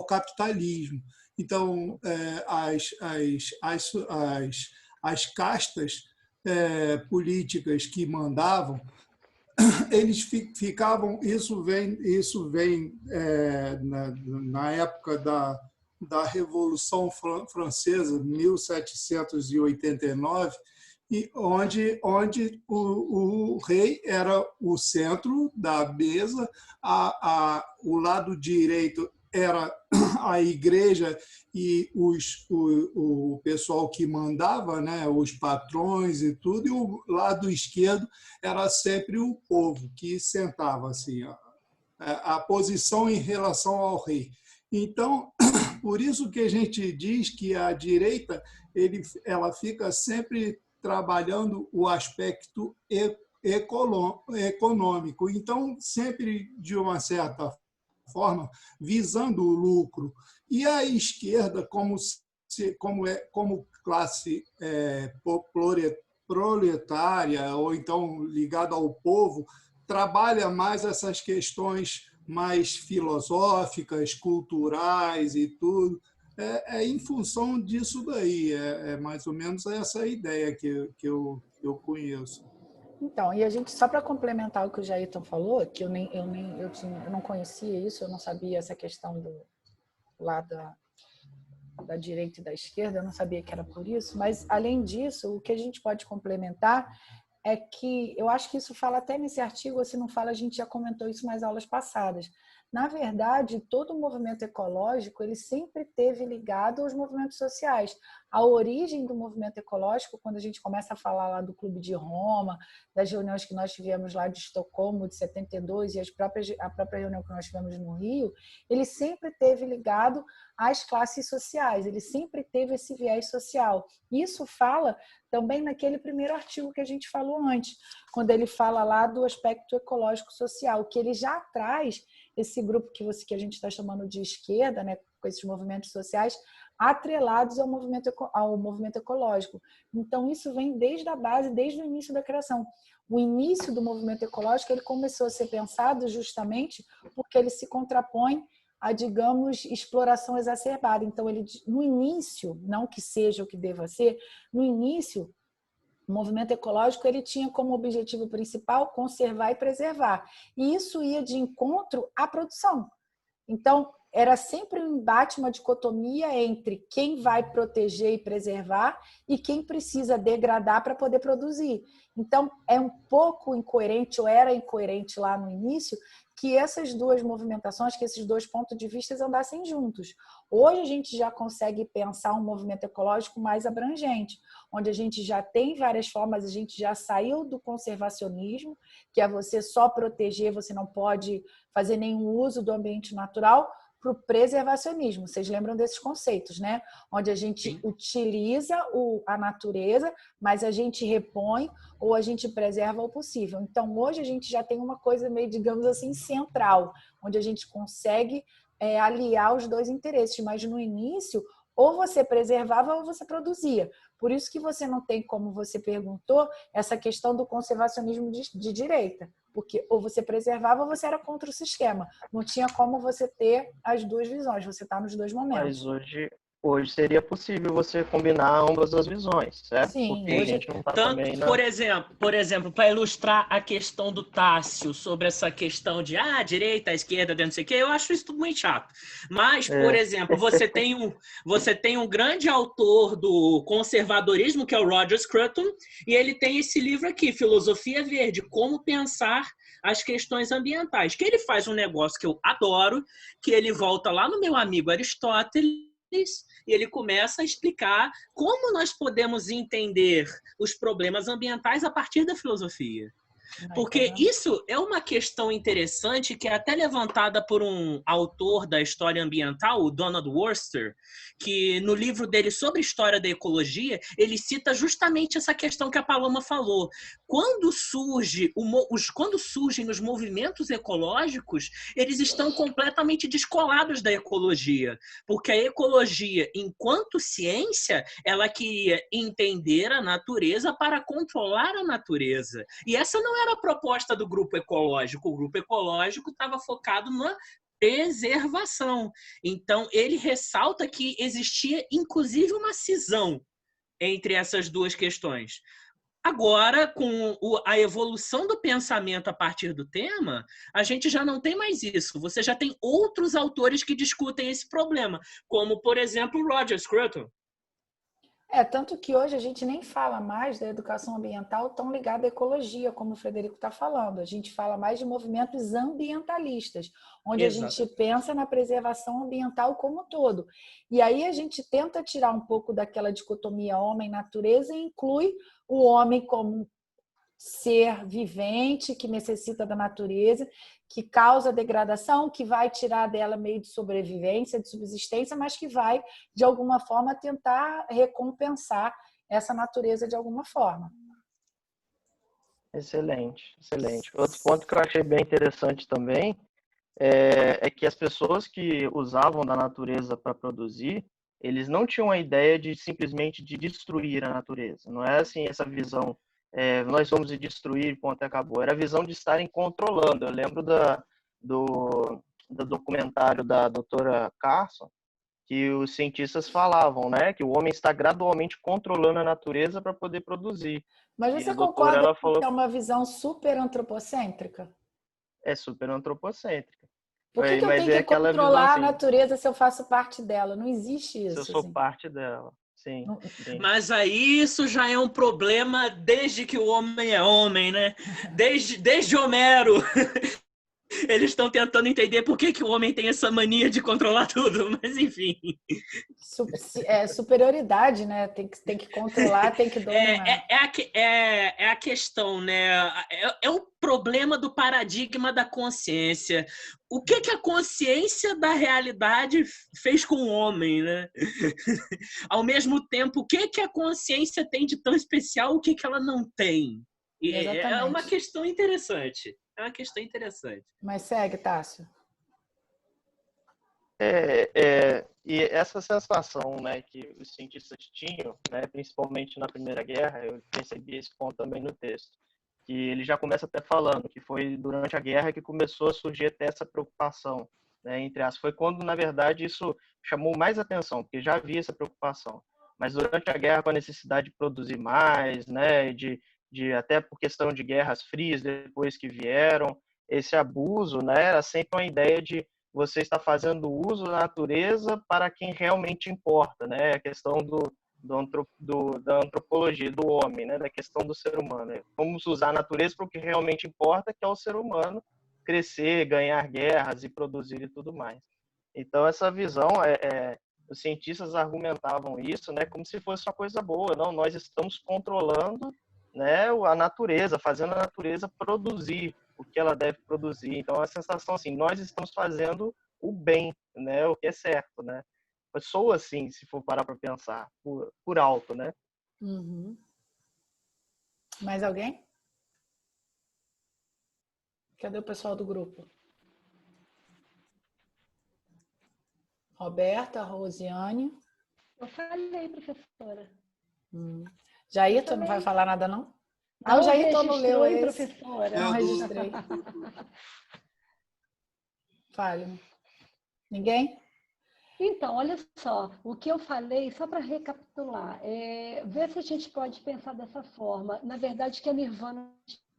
capitalismo. Então, as castas políticas que mandavam, eles ficavam, isso vem na época da Revolução Francesa, 1789, e onde o rei era o centro da mesa, o lado direito era a igreja e o pessoal que mandava, né, os patrões e tudo, e o lado esquerdo era sempre o povo que sentava assim, a posição em relação ao rei. Então, por isso que a gente diz que a direita ela fica sempre trabalhando o aspecto econômico. Então, sempre, de uma certa forma, visando o lucro. E a esquerda, como classe proletária, ou então ligada ao povo, trabalha mais essas questões mais filosóficas, culturais e tudo. Em função disso daí, mais ou menos essa ideia que eu conheço. Então, e a gente, só para complementar o que o Jairton falou, que eu não conhecia isso, eu não sabia essa questão do lado da direita e da esquerda, eu não sabia que era por isso, mas, além disso, o que a gente pode complementar é que, eu acho que isso fala até nesse artigo, ou se não fala, a gente já comentou isso nas aulas passadas. Na verdade, todo o movimento ecológico, ele sempre esteve ligado aos movimentos sociais. A origem do movimento ecológico, quando a gente começa a falar lá do Clube de Roma, das reuniões que nós tivemos lá de Estocolmo, de 72, e a própria reunião que nós tivemos no Rio, ele sempre esteve ligado às classes sociais, ele sempre teve esse viés social. Isso fala também naquele primeiro artigo que a gente falou antes, quando ele fala lá do aspecto ecológico-social, que ele já traz esse grupo que a gente está chamando de esquerda, né, com esses movimentos sociais, atrelados ao movimento ecológico. Então, isso vem desde a base, desde o início da criação. O início do movimento ecológico ele começou a ser pensado justamente porque ele se contrapõe a, digamos, exploração exacerbada. Então, ele, no início, não que seja o que deva ser, no início, o movimento ecológico ele tinha como objetivo principal conservar e preservar. E isso ia de encontro à produção. Então, era sempre um embate, uma dicotomia entre quem vai proteger e preservar e quem precisa degradar para poder produzir. Então, é um pouco incoerente, ou era incoerente lá no início, que essas duas movimentações, que esses dois pontos de vista andassem juntos. Hoje a gente já consegue pensar um movimento ecológico mais abrangente, onde a gente já tem várias formas, a gente já saiu do conservacionismo, que é você só proteger, você não pode fazer nenhum uso do ambiente natural, para o preservacionismo. Vocês lembram desses conceitos, né? Onde a gente utiliza a natureza, mas a gente repõe ou a gente preserva o possível. Então, hoje a gente já tem uma coisa meio, digamos assim, central, onde a gente consegue aliar os dois interesses. Mas no início, ou você preservava ou você produzia. Por isso que você não tem, como você perguntou, essa questão do conservacionismo de direita. Porque ou você preservava ou você era contra o sistema. Não tinha como você ter as duas visões, você está nos dois momentos. Mas hoje seria possível você combinar ambas as visões, certo? Sim, porque hoje a gente não tá também, né? Por exemplo, para ilustrar a questão do Tássio, sobre essa questão de direita, esquerda, não sei o quê, eu acho isso tudo muito chato. Mas, por exemplo, você tem um grande autor do conservadorismo, que é o Roger Scruton, e ele tem esse livro aqui, Filosofia Verde, Como Pensar as Questões Ambientais, que ele faz um negócio que eu adoro, que ele volta lá no meu amigo Aristóteles, e ele começa a explicar como nós podemos entender os problemas ambientais a partir da filosofia. Porque isso é uma questão interessante que é até levantada por um autor da história ambiental, o Donald Worcester, que no livro dele sobre história da ecologia, ele cita justamente essa questão que a Paloma falou. Quando surgem os movimentos ecológicos, eles estão completamente descolados da ecologia, porque a ecologia, enquanto ciência, ela queria entender a natureza para controlar a natureza. E essa não era a proposta do grupo ecológico. O grupo ecológico estava focado na preservação. Então, ele ressalta que existia, inclusive, uma cisão entre essas duas questões. Agora, com a evolução do pensamento a partir do tema, a gente já não tem mais isso. Você já tem outros autores que discutem esse problema, como, por exemplo, Roger Scruton. Tanto que hoje a gente nem fala mais da educação ambiental tão ligada à ecologia, como o Frederico está falando. A gente fala mais de movimentos ambientalistas, onde a gente pensa na preservação ambiental como um todo. E aí a gente tenta tirar um pouco daquela dicotomia homem-natureza e inclui o homem como ser vivente, que necessita da natureza, que causa degradação, que vai tirar dela meio de sobrevivência, de subsistência, mas que vai, de alguma forma, tentar recompensar essa natureza de alguma forma. Excelente, excelente. Outro ponto que eu achei bem interessante também é que as pessoas que usavam da natureza para produzir, eles não tinham a ideia de simplesmente de destruir a natureza. Não é assim essa visão, nós vamos destruir, ponto, acabou. Era a visão de estarem controlando. Eu lembro do documentário da doutora Carson, que os cientistas falavam, né, que o homem está gradualmente controlando a natureza para poder produzir. Mas E você a doutora, concorda ela que falou, é uma visão super antropocêntrica? é super antropocêntrica. Por que eu Mas tenho é que aquela visão controlar a assim, natureza se eu faço parte dela? Não existe se eu isso. sou Assim. parte dela. Sim, sim. Mas aí isso já é um problema desde que o homem é homem, né? Desde Homero. Eles estão tentando entender por que o homem tem essa mania de controlar tudo, mas enfim. Superioridade, né? Tem que controlar, tem que dominar. É a questão, né? É o problema do paradigma da consciência. O que a consciência da realidade fez com o homem, né? Ao mesmo tempo, o que a consciência tem de tão especial, o que ela não tem? É uma questão interessante. É uma questão interessante. Mas segue, Tássio. E essa sensação, né, que os cientistas tinham, né, principalmente na Primeira Guerra, eu percebi esse ponto também no texto, que ele já começa até falando que foi durante a guerra que começou a surgir até essa preocupação, né, entre as. Foi quando, na verdade, isso chamou mais atenção, porque já havia essa preocupação. Mas durante a guerra, com a necessidade de produzir mais, né, de até por questão de guerras frias depois que vieram, esse abuso, né, era sempre uma ideia de você está fazendo uso da natureza para quem realmente importa, né? A questão da antropologia, do homem, né? Da questão do ser humano. Vamos usar a natureza para o que realmente importa, que é o ser humano crescer, ganhar guerras e produzir e tudo mais. Então, essa visão, os cientistas argumentavam isso, né? Como se fosse uma coisa boa. Não, nós estamos controlando, né, a natureza, fazendo a natureza produzir o que ela deve produzir. Então, a sensação assim, nós estamos fazendo o bem, né, o que é certo, né? Sou assim, se for parar para pensar, por alto, né? Uhum. Mais alguém? Cadê o pessoal do grupo? Roberta, Rosiane. Eu falei, professora. Jair, não vai falar nada, não? Não, Jair, não leu esse. Professora. Não registrei. Fale. Ninguém? Então, olha só, o que eu falei, só para recapitular, ver se a gente pode pensar dessa forma. Na verdade, que a Nirvana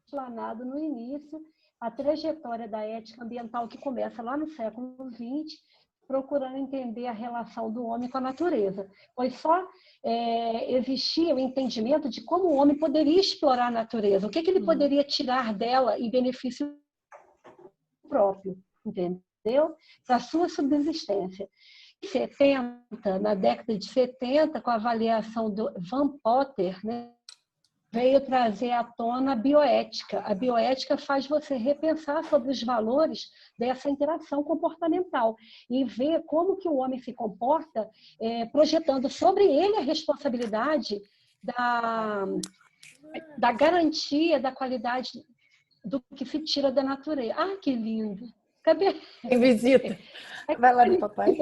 explanado no início, a trajetória da ética ambiental que começa lá no século XX, procurando entender a relação do homem com a natureza. Pois só existia o entendimento de como o homem poderia explorar a natureza, o que ele poderia tirar dela em benefício próprio, entendeu? Para a sua subsistência. Na década de 70, com a avaliação do Van Potter, né, veio trazer à tona a bioética. A bioética faz você repensar sobre os valores dessa interação comportamental e ver como que o homem se comporta, projetando sobre ele a responsabilidade da garantia da qualidade do que se tira da natureza. Ah, que lindo! Cadê? Tem visita. Vai lá no papai.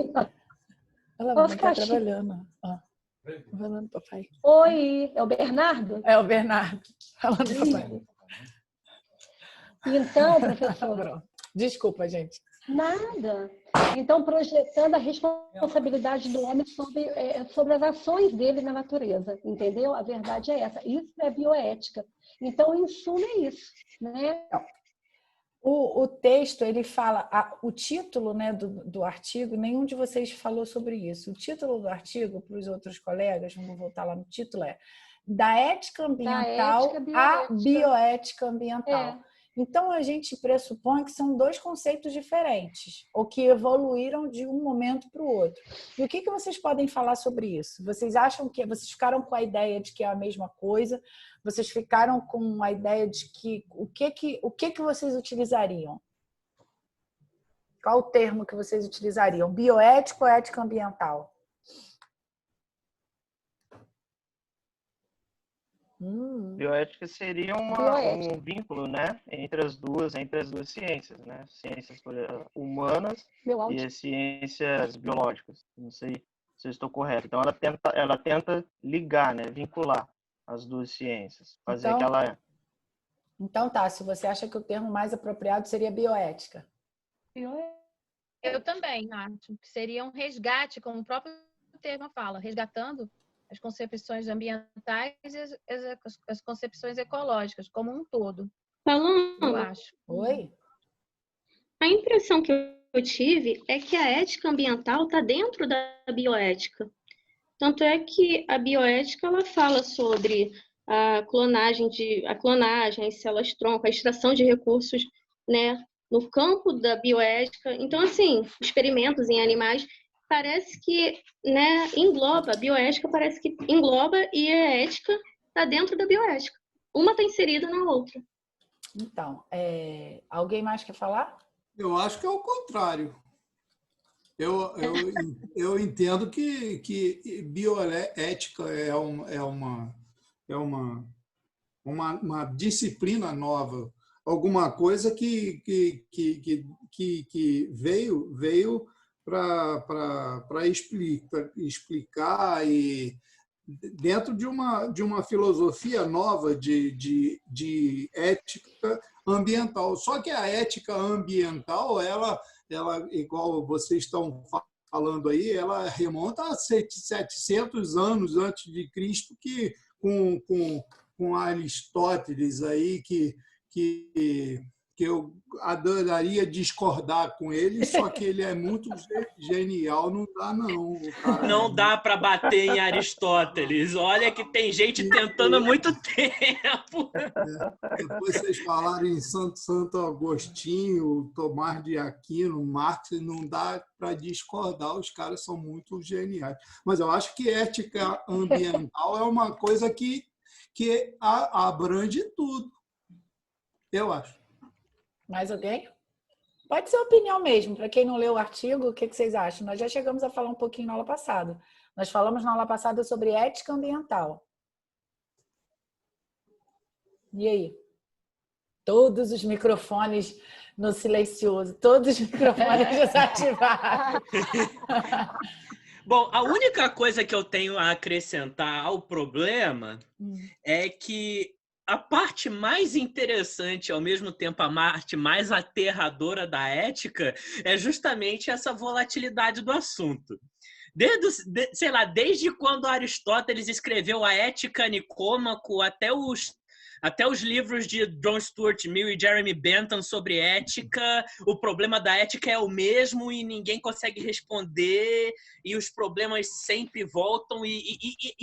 Ela vai estar trabalhando. Vai lá no papai. Oi, é o Bernardo? É o Bernardo. Vai lá no papai. Então, professor... Desculpa, gente. Nada. Então, projetando a responsabilidade do homem sobre as ações dele na natureza, entendeu? A verdade é essa. Isso é bioética. Então, em suma, é isso, né? O texto, ele fala, o título, né, do artigo, nenhum de vocês falou sobre isso. O título do artigo, para os outros colegas, vamos voltar lá no título, Da Ética Ambiental à Bioética Ambiental. Então, a gente pressupõe que são dois conceitos diferentes, ou que evoluíram de um momento para o outro. E o que vocês podem falar sobre isso? Vocês acham que... Vocês ficaram com a ideia de que é a mesma coisa? Vocês ficaram com a ideia de que... O que vocês utilizariam? Qual o termo que vocês utilizariam? Bioética ou ética ambiental? Bioética seria um vínculo, né, entre as duas ciências, né? Ciências humanas e as ciências biológicas. Não sei se eu estou correto. Então, ela tenta ligar, né, vincular as duas ciências, fazer aquela... Então tá, se você acha que o termo mais apropriado seria bioética. Eu também acho que seria um resgate, como o próprio termo fala, resgatando as concepções ambientais e as concepções ecológicas como um todo. Eu acho. Oi? A impressão que eu tive é que a ética ambiental está dentro da bioética. Tanto é que a bioética ela fala sobre a clonagem, as células-tronco, a extração de recursos, né, no campo da bioética. Então, assim, experimentos em animais parece que, né, engloba, a bioética parece que engloba e a ética está dentro da bioética. Uma está inserida na outra. Então, alguém mais quer falar? Eu acho que é o contrário. Eu entendo que bioética é uma disciplina nova, alguma coisa que veio para explicar e dentro de uma filosofia nova de ética ambiental. Só que a ética ambiental, ela igual vocês estão falando aí, ela remonta a 700 anos antes de Cristo, que com Aristóteles aí, que eu adoraria discordar com ele, só que ele é muito genial, não dá não. Não dá para bater em Aristóteles. Olha que tem gente tentando há muito tempo. Depois vocês falaram em Santo Agostinho, Tomás de Aquino, Marx, não dá para discordar, os caras são muito geniais. Mas eu acho que ética ambiental é uma coisa que abrange tudo. Eu acho. Mais alguém? Pode ser opinião mesmo. Para quem não leu o artigo, o que vocês acham? Nós já chegamos a falar um pouquinho na aula passada. Nós falamos na aula passada sobre ética ambiental. E aí? Todos os microfones no silencioso. Todos os microfones desativados. Bom, a única coisa que eu tenho a acrescentar ao problema é que a parte mais interessante, ao mesmo tempo a parte mais aterradora da ética, é justamente essa volatilidade do assunto. Desde quando Aristóteles escreveu a Ética Nicômaco até os livros de John Stuart Mill e Jeremy Bentham sobre ética, o problema da ética é o mesmo e ninguém consegue responder e os problemas sempre voltam e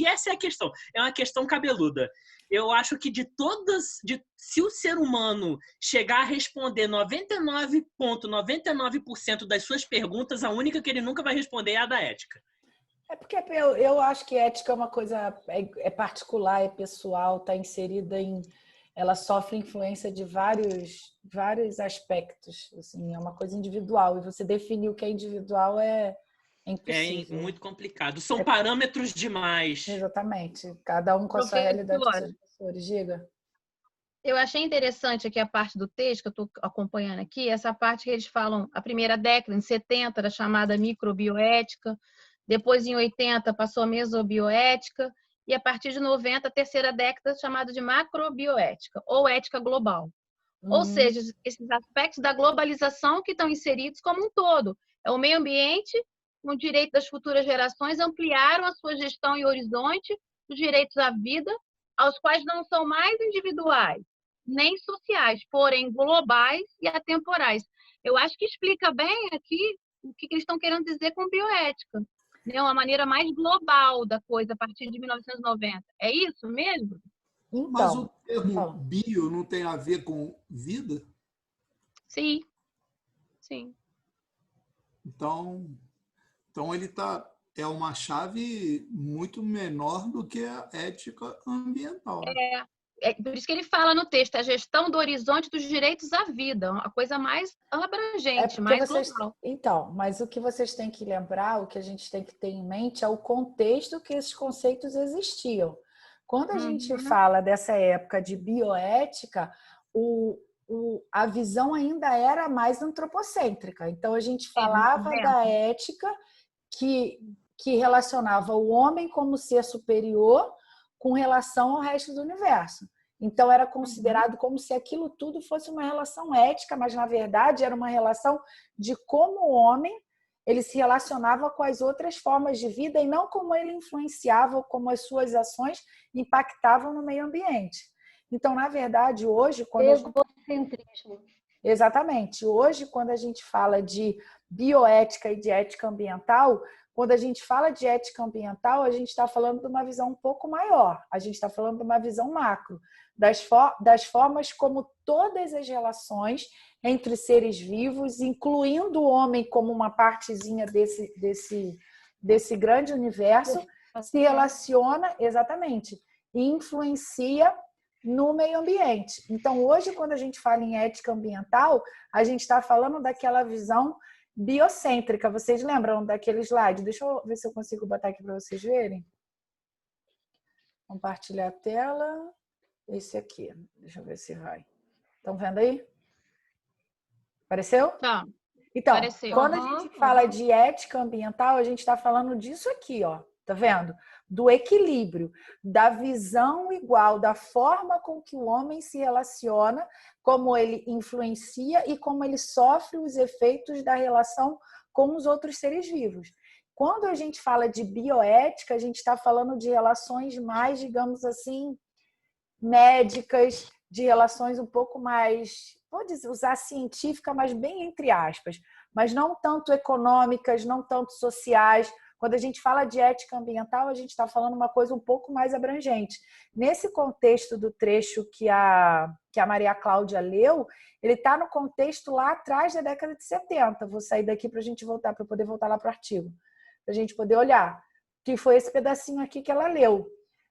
essa é a questão. É uma questão cabeluda. Eu acho que se o ser humano chegar a responder 99,99% das suas perguntas, a única que ele nunca vai responder é a da ética. É porque eu acho que ética é uma coisa particular, é pessoal, está inserida ela sofre influência de vários aspectos, assim, é uma coisa individual, e você definir o que é individual é impossível. É muito complicado, são parâmetros demais. Exatamente, cada um com a sua realidade dos seus professores. Diga. Eu achei interessante aqui a parte do texto que eu estou acompanhando aqui, essa parte que eles falam, a primeira década, em 70, era chamada microbioética, depois em 80 passou a mesobioética, e a partir de 90, a terceira década chamada de macrobioética, ou ética global. Ou seja, esses aspectos da globalização que estão inseridos como um todo. É o meio ambiente, com o direito das futuras gerações, ampliaram a sua gestão e horizonte, os direitos à vida, aos quais não são mais individuais, nem sociais, porém globais e atemporais. Eu acho que explica bem aqui o que eles estão querendo dizer com bioética. Né? Uma maneira mais global da coisa a partir de 1990. É isso mesmo? Então, mas o termo bio não tem a ver com vida? Sim. Sim. Então ele é uma chave muito menor do que a ética ambiental. É por isso que ele fala no texto, a gestão do horizonte dos direitos à vida, a coisa mais abrangente, mais global. Então, mas o que vocês têm que lembrar, o que a gente tem que ter em mente é o contexto que esses conceitos existiam. Quando a gente fala dessa época de bioética, a visão ainda era mais antropocêntrica. Então, a gente falava da ética que que relacionava o homem como ser superior com relação ao resto do universo. Então, era considerado como se aquilo tudo fosse uma relação ética, mas, na verdade, era uma relação de como o homem ele se relacionava com as outras formas de vida e não como ele influenciava ou como as suas ações impactavam no meio ambiente. Então, na verdade, hoje... Egocentrismo. Exatamente. Hoje, quando a gente fala de bioética e de ética ambiental, quando a gente fala de ética ambiental, a gente está falando de uma visão um pouco maior. A gente está falando de uma visão macro, das formas como todas as relações entre seres vivos, incluindo o homem como uma partezinha desse grande universo, se relaciona exatamente e influencia no meio ambiente. Então, hoje, quando a gente fala em ética ambiental, a gente está falando daquela visão biocêntrica. Vocês lembram daquele slide? Deixa eu ver se eu consigo botar aqui para vocês verem. Compartilhar a tela. Esse aqui. Deixa eu ver se vai. Estão vendo aí? Apareceu? Tá. Então, Apareceu. quando a gente fala de ética ambiental, a gente está falando disso aqui, ó. Tá vendo? Do equilíbrio, da visão igual, da forma com que o homem se relaciona, como ele influencia e como ele sofre os efeitos da relação com os outros seres vivos. Quando a gente fala de bioética, a gente está falando de relações mais, digamos assim, médicas, de relações um pouco mais, vou usar científica, mas bem entre aspas, mas não tanto econômicas, não tanto sociais. Quando a gente fala de ética ambiental, a gente está falando uma coisa um pouco mais abrangente. Nesse contexto do trecho que a Maria Cláudia leu, ele está no contexto lá atrás da década de 70. Vou sair daqui para a gente voltar, para poder voltar lá para o artigo, para a gente poder olhar. Que foi esse pedacinho aqui que ela leu.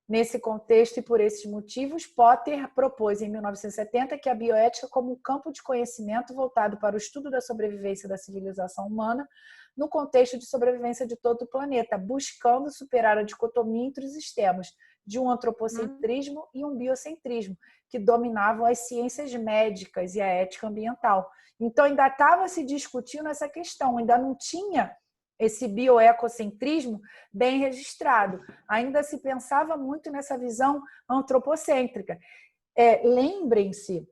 Nesse contexto e por esses motivos, Potter propôs em 1970 que a bioética, como um campo de conhecimento voltado para o estudo da sobrevivência da civilização humana, no contexto de sobrevivência de todo o planeta, buscando superar a dicotomia entre os extremos de um antropocentrismo e um biocentrismo, que dominavam as ciências médicas e a ética ambiental. Então, ainda estava se discutindo essa questão, ainda não tinha esse bioecocentrismo bem registrado. Ainda se pensava muito nessa visão antropocêntrica. Lembrem-se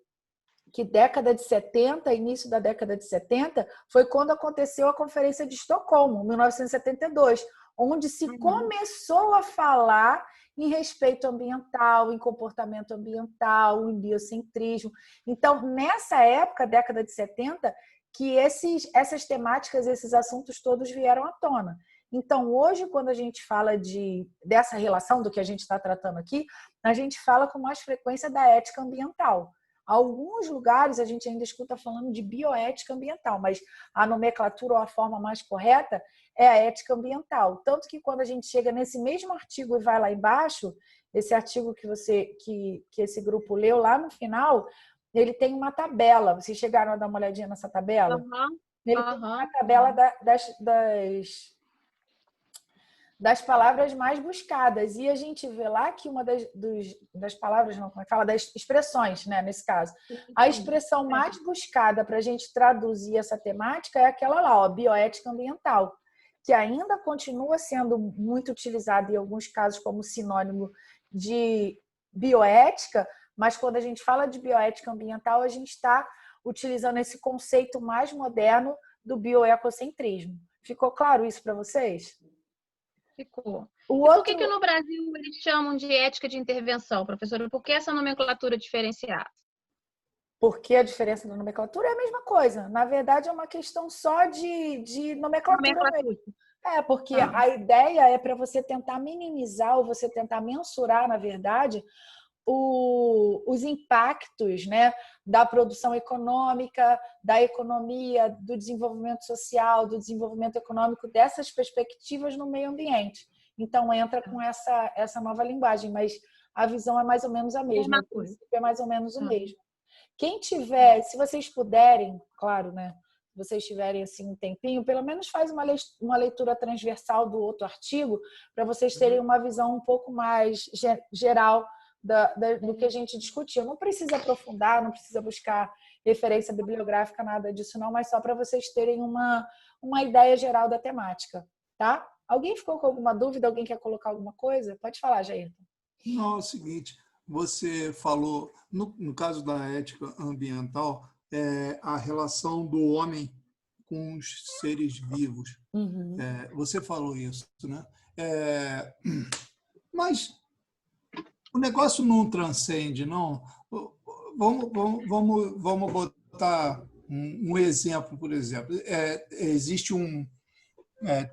que década de 70, início da década de 70, foi quando aconteceu a Conferência de Estocolmo, 1972, onde se começou a falar em respeito ambiental, em comportamento ambiental, em biocentrismo. Então, nessa época, década de 70, que essas temáticas, esses assuntos todos vieram à tona. Então, hoje, quando a gente fala dessa relação do que a gente está tratando aqui, a gente fala com mais frequência da ética ambiental. Alguns lugares a gente ainda escuta falando de bioética ambiental, mas a nomenclatura ou a forma mais correta é a ética ambiental. Tanto que quando a gente chega nesse mesmo artigo e vai lá embaixo, esse artigo que esse grupo leu lá no final, ele tem uma tabela. Vocês chegaram a dar uma olhadinha nessa tabela? Ele tem uma tabela das palavras mais buscadas. E a gente vê lá que uma das palavras, não, como é que fala? Das expressões, né, nesse caso. A expressão mais buscada para a gente traduzir essa temática é aquela lá, ó, bioética ambiental, que ainda continua sendo muito utilizada em alguns casos como sinônimo de bioética, mas quando a gente fala de bioética ambiental, a gente está utilizando esse conceito mais moderno do bioecocentrismo. Ficou claro isso para vocês? Ficou. Por que no Brasil eles chamam de ética de intervenção, professora? Por que essa nomenclatura diferenciada? Porque a diferença da nomenclatura é a mesma coisa. Na verdade, é uma questão só de nomenclatura mesmo. Porque a ideia é para você tentar minimizar ou você tentar mensurar, na verdade, os impactos, né, da produção econômica, da economia, do desenvolvimento social, do desenvolvimento econômico, dessas perspectivas no meio ambiente. Então, entra com essa nova linguagem, mas a visão é mais ou menos a mesma, o princípio é mais ou menos o mesmo. Quem tiver, se vocês puderem, claro, né, se vocês tiverem assim um tempinho, pelo menos faz uma leitura transversal do outro artigo, para vocês terem uma visão um pouco mais geral do que a gente discutiu. Não precisa aprofundar, não precisa buscar referência bibliográfica, nada disso não, mas só para vocês terem uma ideia geral da temática, tá? Alguém ficou com alguma dúvida? Alguém quer colocar alguma coisa? Pode falar, Jair. Não, é o seguinte, você falou, no caso da ética ambiental, a relação do homem com os seres vivos. Uhum. Você falou isso, né? Mas o negócio não transcende, não. Vamos botar um exemplo, por exemplo. Existe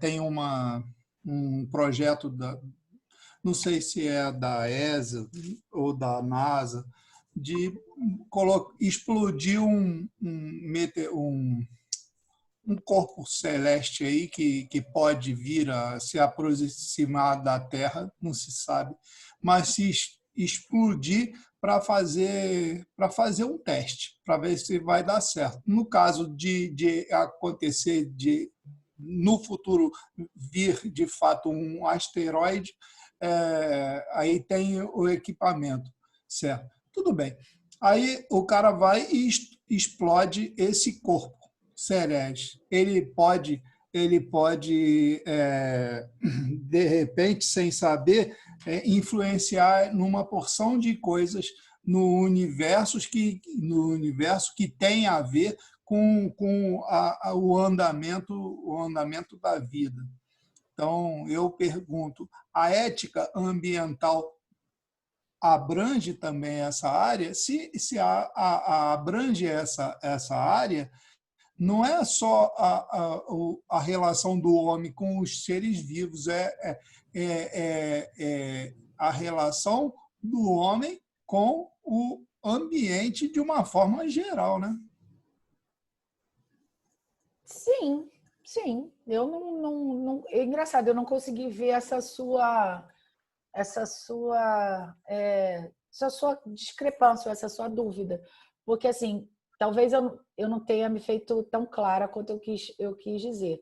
tem um projeto não sei se é da ESA ou da NASA, de explodir um corpo celeste aí que pode vir a se aproximar da Terra, não se sabe, mas se explodir para fazer um teste, para ver se vai dar certo. No caso de acontecer no futuro vir de fato um asteroide, aí tem o equipamento, certo? Tudo bem. Aí o cara vai e explode esse corpo celeste. Ele pode de repente, sem saber, influenciar numa porção de coisas no universo que tem a ver com o andamento da vida. Então, eu pergunto, a ética ambiental abrange também essa área? Se abrange essa área, não é só a relação do homem com os seres vivos, a relação do homem com o ambiente de uma forma geral, né? Sim, sim. Eu não é engraçado, eu não consegui ver essa sua discrepância, essa sua dúvida, porque assim, talvez eu não tenha me feito tão clara quanto eu quis dizer.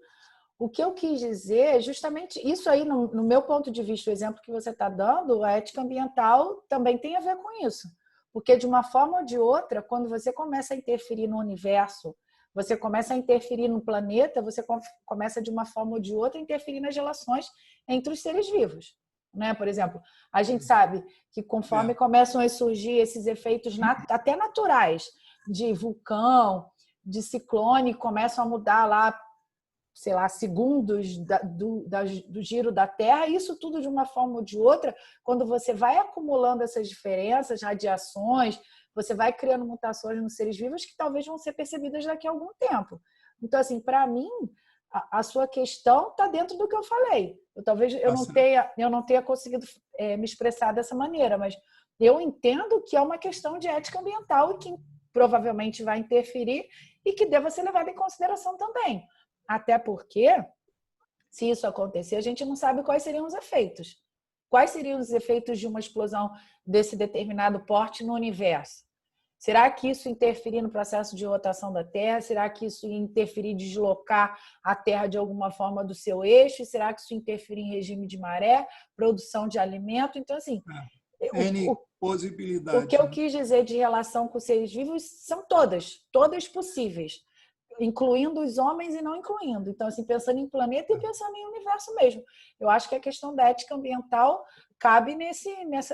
O que eu quis dizer é justamente isso aí, no meu ponto de vista, o exemplo que você está dando, a ética ambiental também tem a ver com isso, porque de uma forma ou de outra, quando você começa a interferir no universo, você começa a interferir no planeta, você começa de uma forma ou de outra a interferir nas relações entre os seres vivos. Né? Por exemplo, a gente sabe que conforme começam a surgir esses efeitos até naturais, de vulcão, de ciclone, começam a mudar lá, sei lá, segundos do giro da Terra, isso tudo de uma forma ou de outra, quando você vai acumulando essas diferenças, radiações, você vai criando mutações nos seres vivos que talvez vão ser percebidas daqui a algum tempo. Então, assim, para mim, a sua questão está dentro do que eu falei. Eu não tenha conseguido me expressar dessa maneira, mas eu entendo que é uma questão de ética ambiental e que provavelmente vai interferir e que deva ser levada em consideração também. Até porque, se isso acontecer, a gente não sabe quais seriam os efeitos. Quais seriam os efeitos de uma explosão desse determinado porte no universo? Será que isso interferir no processo de rotação da Terra? Será que isso interferir em deslocar a Terra de alguma forma do seu eixo? Será que isso interferir em regime de maré, produção de alimento? Então, assim, possibilidades. O que eu quis dizer de relação com os seres vivos são todas possíveis, incluindo os homens e não incluindo. Então, assim, pensando em planeta e pensando em universo mesmo. Eu acho que a questão da ética ambiental cabe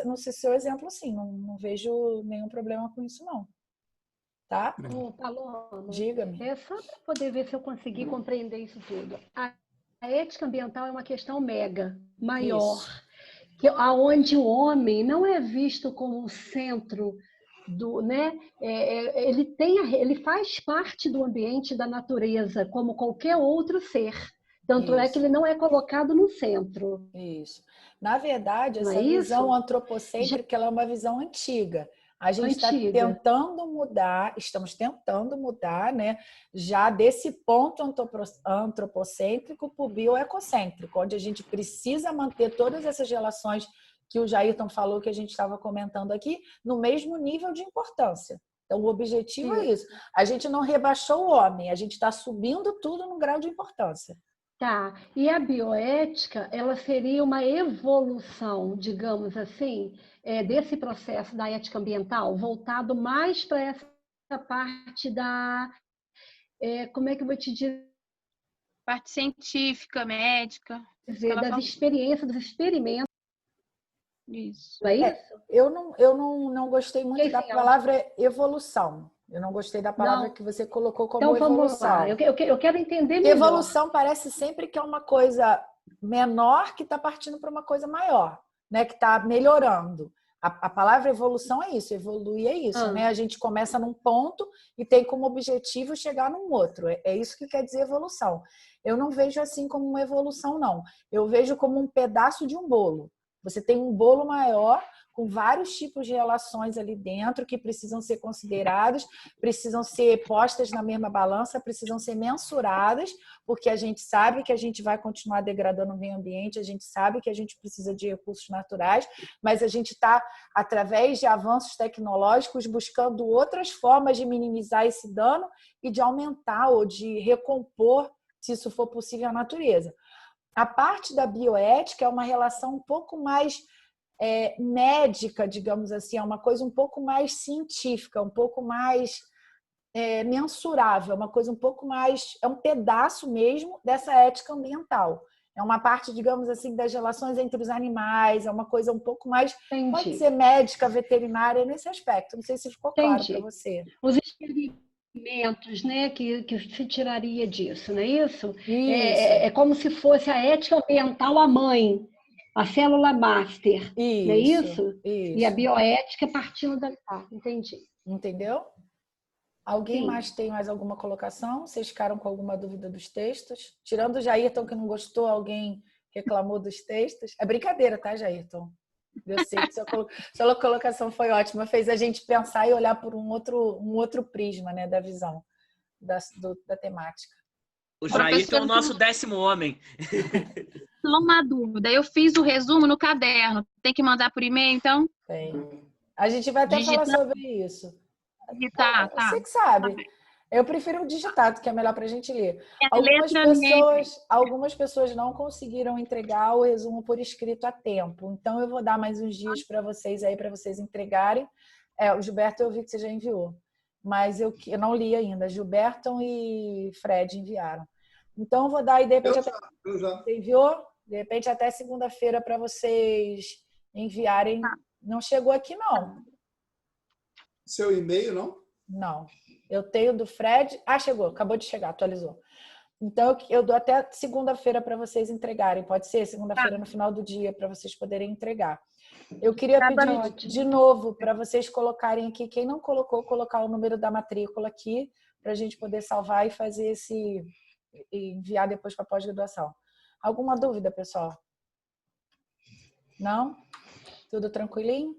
no seu exemplo, sim. Não vejo nenhum problema com isso, não. Tá? Paloma, diga-me. Só para poder ver se eu consegui compreender isso tudo. A ética ambiental é uma questão maior, aonde o homem não é visto como o centro né? Ele faz parte do ambiente da natureza, como qualquer outro ser. Tanto é que ele não é colocado no centro. Isso. Na verdade, essa visão antropocêntrica ela é uma visão antiga. A gente está estamos tentando mudar, né? Já desse ponto antropocêntrico para o bioecocêntrico, onde a gente precisa manter todas essas relações que o Jairton falou, que a gente estava comentando aqui, no mesmo nível de importância. Então, o objetivo é isso. A gente não rebaixou o homem, a gente está subindo tudo no grau de importância. Tá. E a bioética, ela seria uma evolução, digamos assim, desse processo da ética ambiental, voltado mais para essa parte da... como é que eu vou te dizer? parte científica, médica. Das experiências, dos experimentos. Isso. Não é isso? Eu não gostei muito da palavra evolução. Eu não gostei da palavra que você colocou como então, evolução. Vamos lá. Eu quero entender melhor. Evolução parece sempre que é uma coisa menor que está partindo para uma coisa maior, né? Que está melhorando. A palavra evolução é isso, evoluir é isso, né? A gente começa num ponto e tem como objetivo chegar num outro. É isso que quer dizer evolução. Eu não vejo assim como uma evolução, não. Eu vejo como um pedaço de um bolo. Você tem um bolo maior com vários tipos de relações ali dentro que precisam ser considerados, precisam ser postas na mesma balança, precisam ser mensuradas, porque a gente sabe que a gente vai continuar degradando o meio ambiente, a gente sabe que a gente precisa de recursos naturais, mas a gente está, através de avanços tecnológicos, buscando outras formas de minimizar esse dano e de aumentar ou de recompor, se isso for possível, a natureza. A parte da bioética é uma relação um pouco mais médica, digamos assim, é uma coisa um pouco mais científica, um pouco mais mensurável, uma coisa um pouco mais... É um pedaço mesmo dessa ética ambiental. É uma parte, digamos assim, das relações entre os animais, é uma coisa um pouco mais... Pode ser médica, veterinária, nesse aspecto. Não sei se ficou claro para você. Os experimentos, né, que se tiraria disso, não é isso? Isso. É como se fosse a ética ambiental a mãe, a célula master, isso, não é isso? Isso. E a bioética partindo da... entendi. Entendeu? Alguém mais tem mais alguma colocação? Vocês ficaram com alguma dúvida dos textos? Tirando o Jairton, que não gostou, alguém reclamou dos textos? É brincadeira, tá, Jairton? Eu sei que sua colocação foi ótima, fez a gente pensar e olhar por um outro prisma, né, da visão da temática. O Jairton é o nosso 10º homem. Só uma dúvida. Eu fiz o resumo no caderno. Tem que mandar por e-mail, então? Tem. A gente vai até falar sobre isso. Digitar, tá. Você que sabe. Eu prefiro o digitado, que é melhor para a gente ler. Algumas pessoas não conseguiram entregar o resumo por escrito a tempo. Então, eu vou dar mais uns dias para vocês aí, para vocês entregarem. O Gilberto, eu vi que você já enviou. Mas eu não li ainda. Gilberto e Fred enviaram. Então, eu vou dar aí, de repente, você enviou? De repente, até segunda-feira para vocês enviarem. Não chegou aqui, não. Seu e-mail, não? Não. Eu tenho do Fred. Chegou. Acabou de chegar, atualizou. Então, eu dou até segunda-feira para vocês entregarem. Pode ser segunda-feira no final do dia, para vocês poderem entregar. Eu queria pedir de novo para vocês colocarem aqui, quem não colocou, colocar o número da matrícula aqui, para a gente poder salvar e fazer e enviar depois para a pós-graduação. Alguma dúvida, pessoal? Não? Tudo tranquilinho?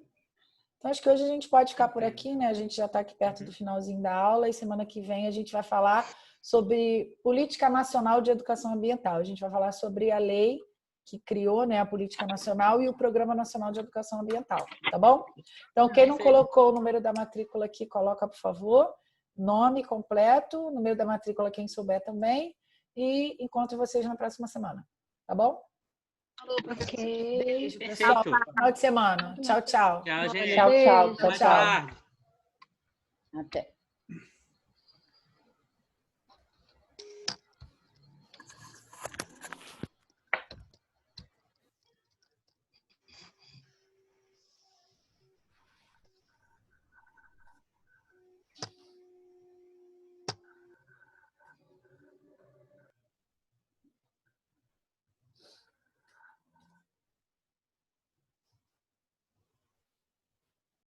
Então, acho que hoje a gente pode ficar por aqui, né? A gente já está aqui perto do finalzinho da aula e semana que vem a gente vai falar sobre Política Nacional de Educação Ambiental. A gente vai falar sobre a lei que criou, né, a Política Nacional e o Programa Nacional de Educação Ambiental, tá bom? Então, quem não colocou o número da matrícula aqui, coloca, por favor. Nome completo, número da matrícula, quem souber também. E encontro vocês na próxima semana, tá bom? Ok. Beijo, pessoal. Final de semana. Tchau, tchau. Tchau, gente. Tchau. Tchau. Até.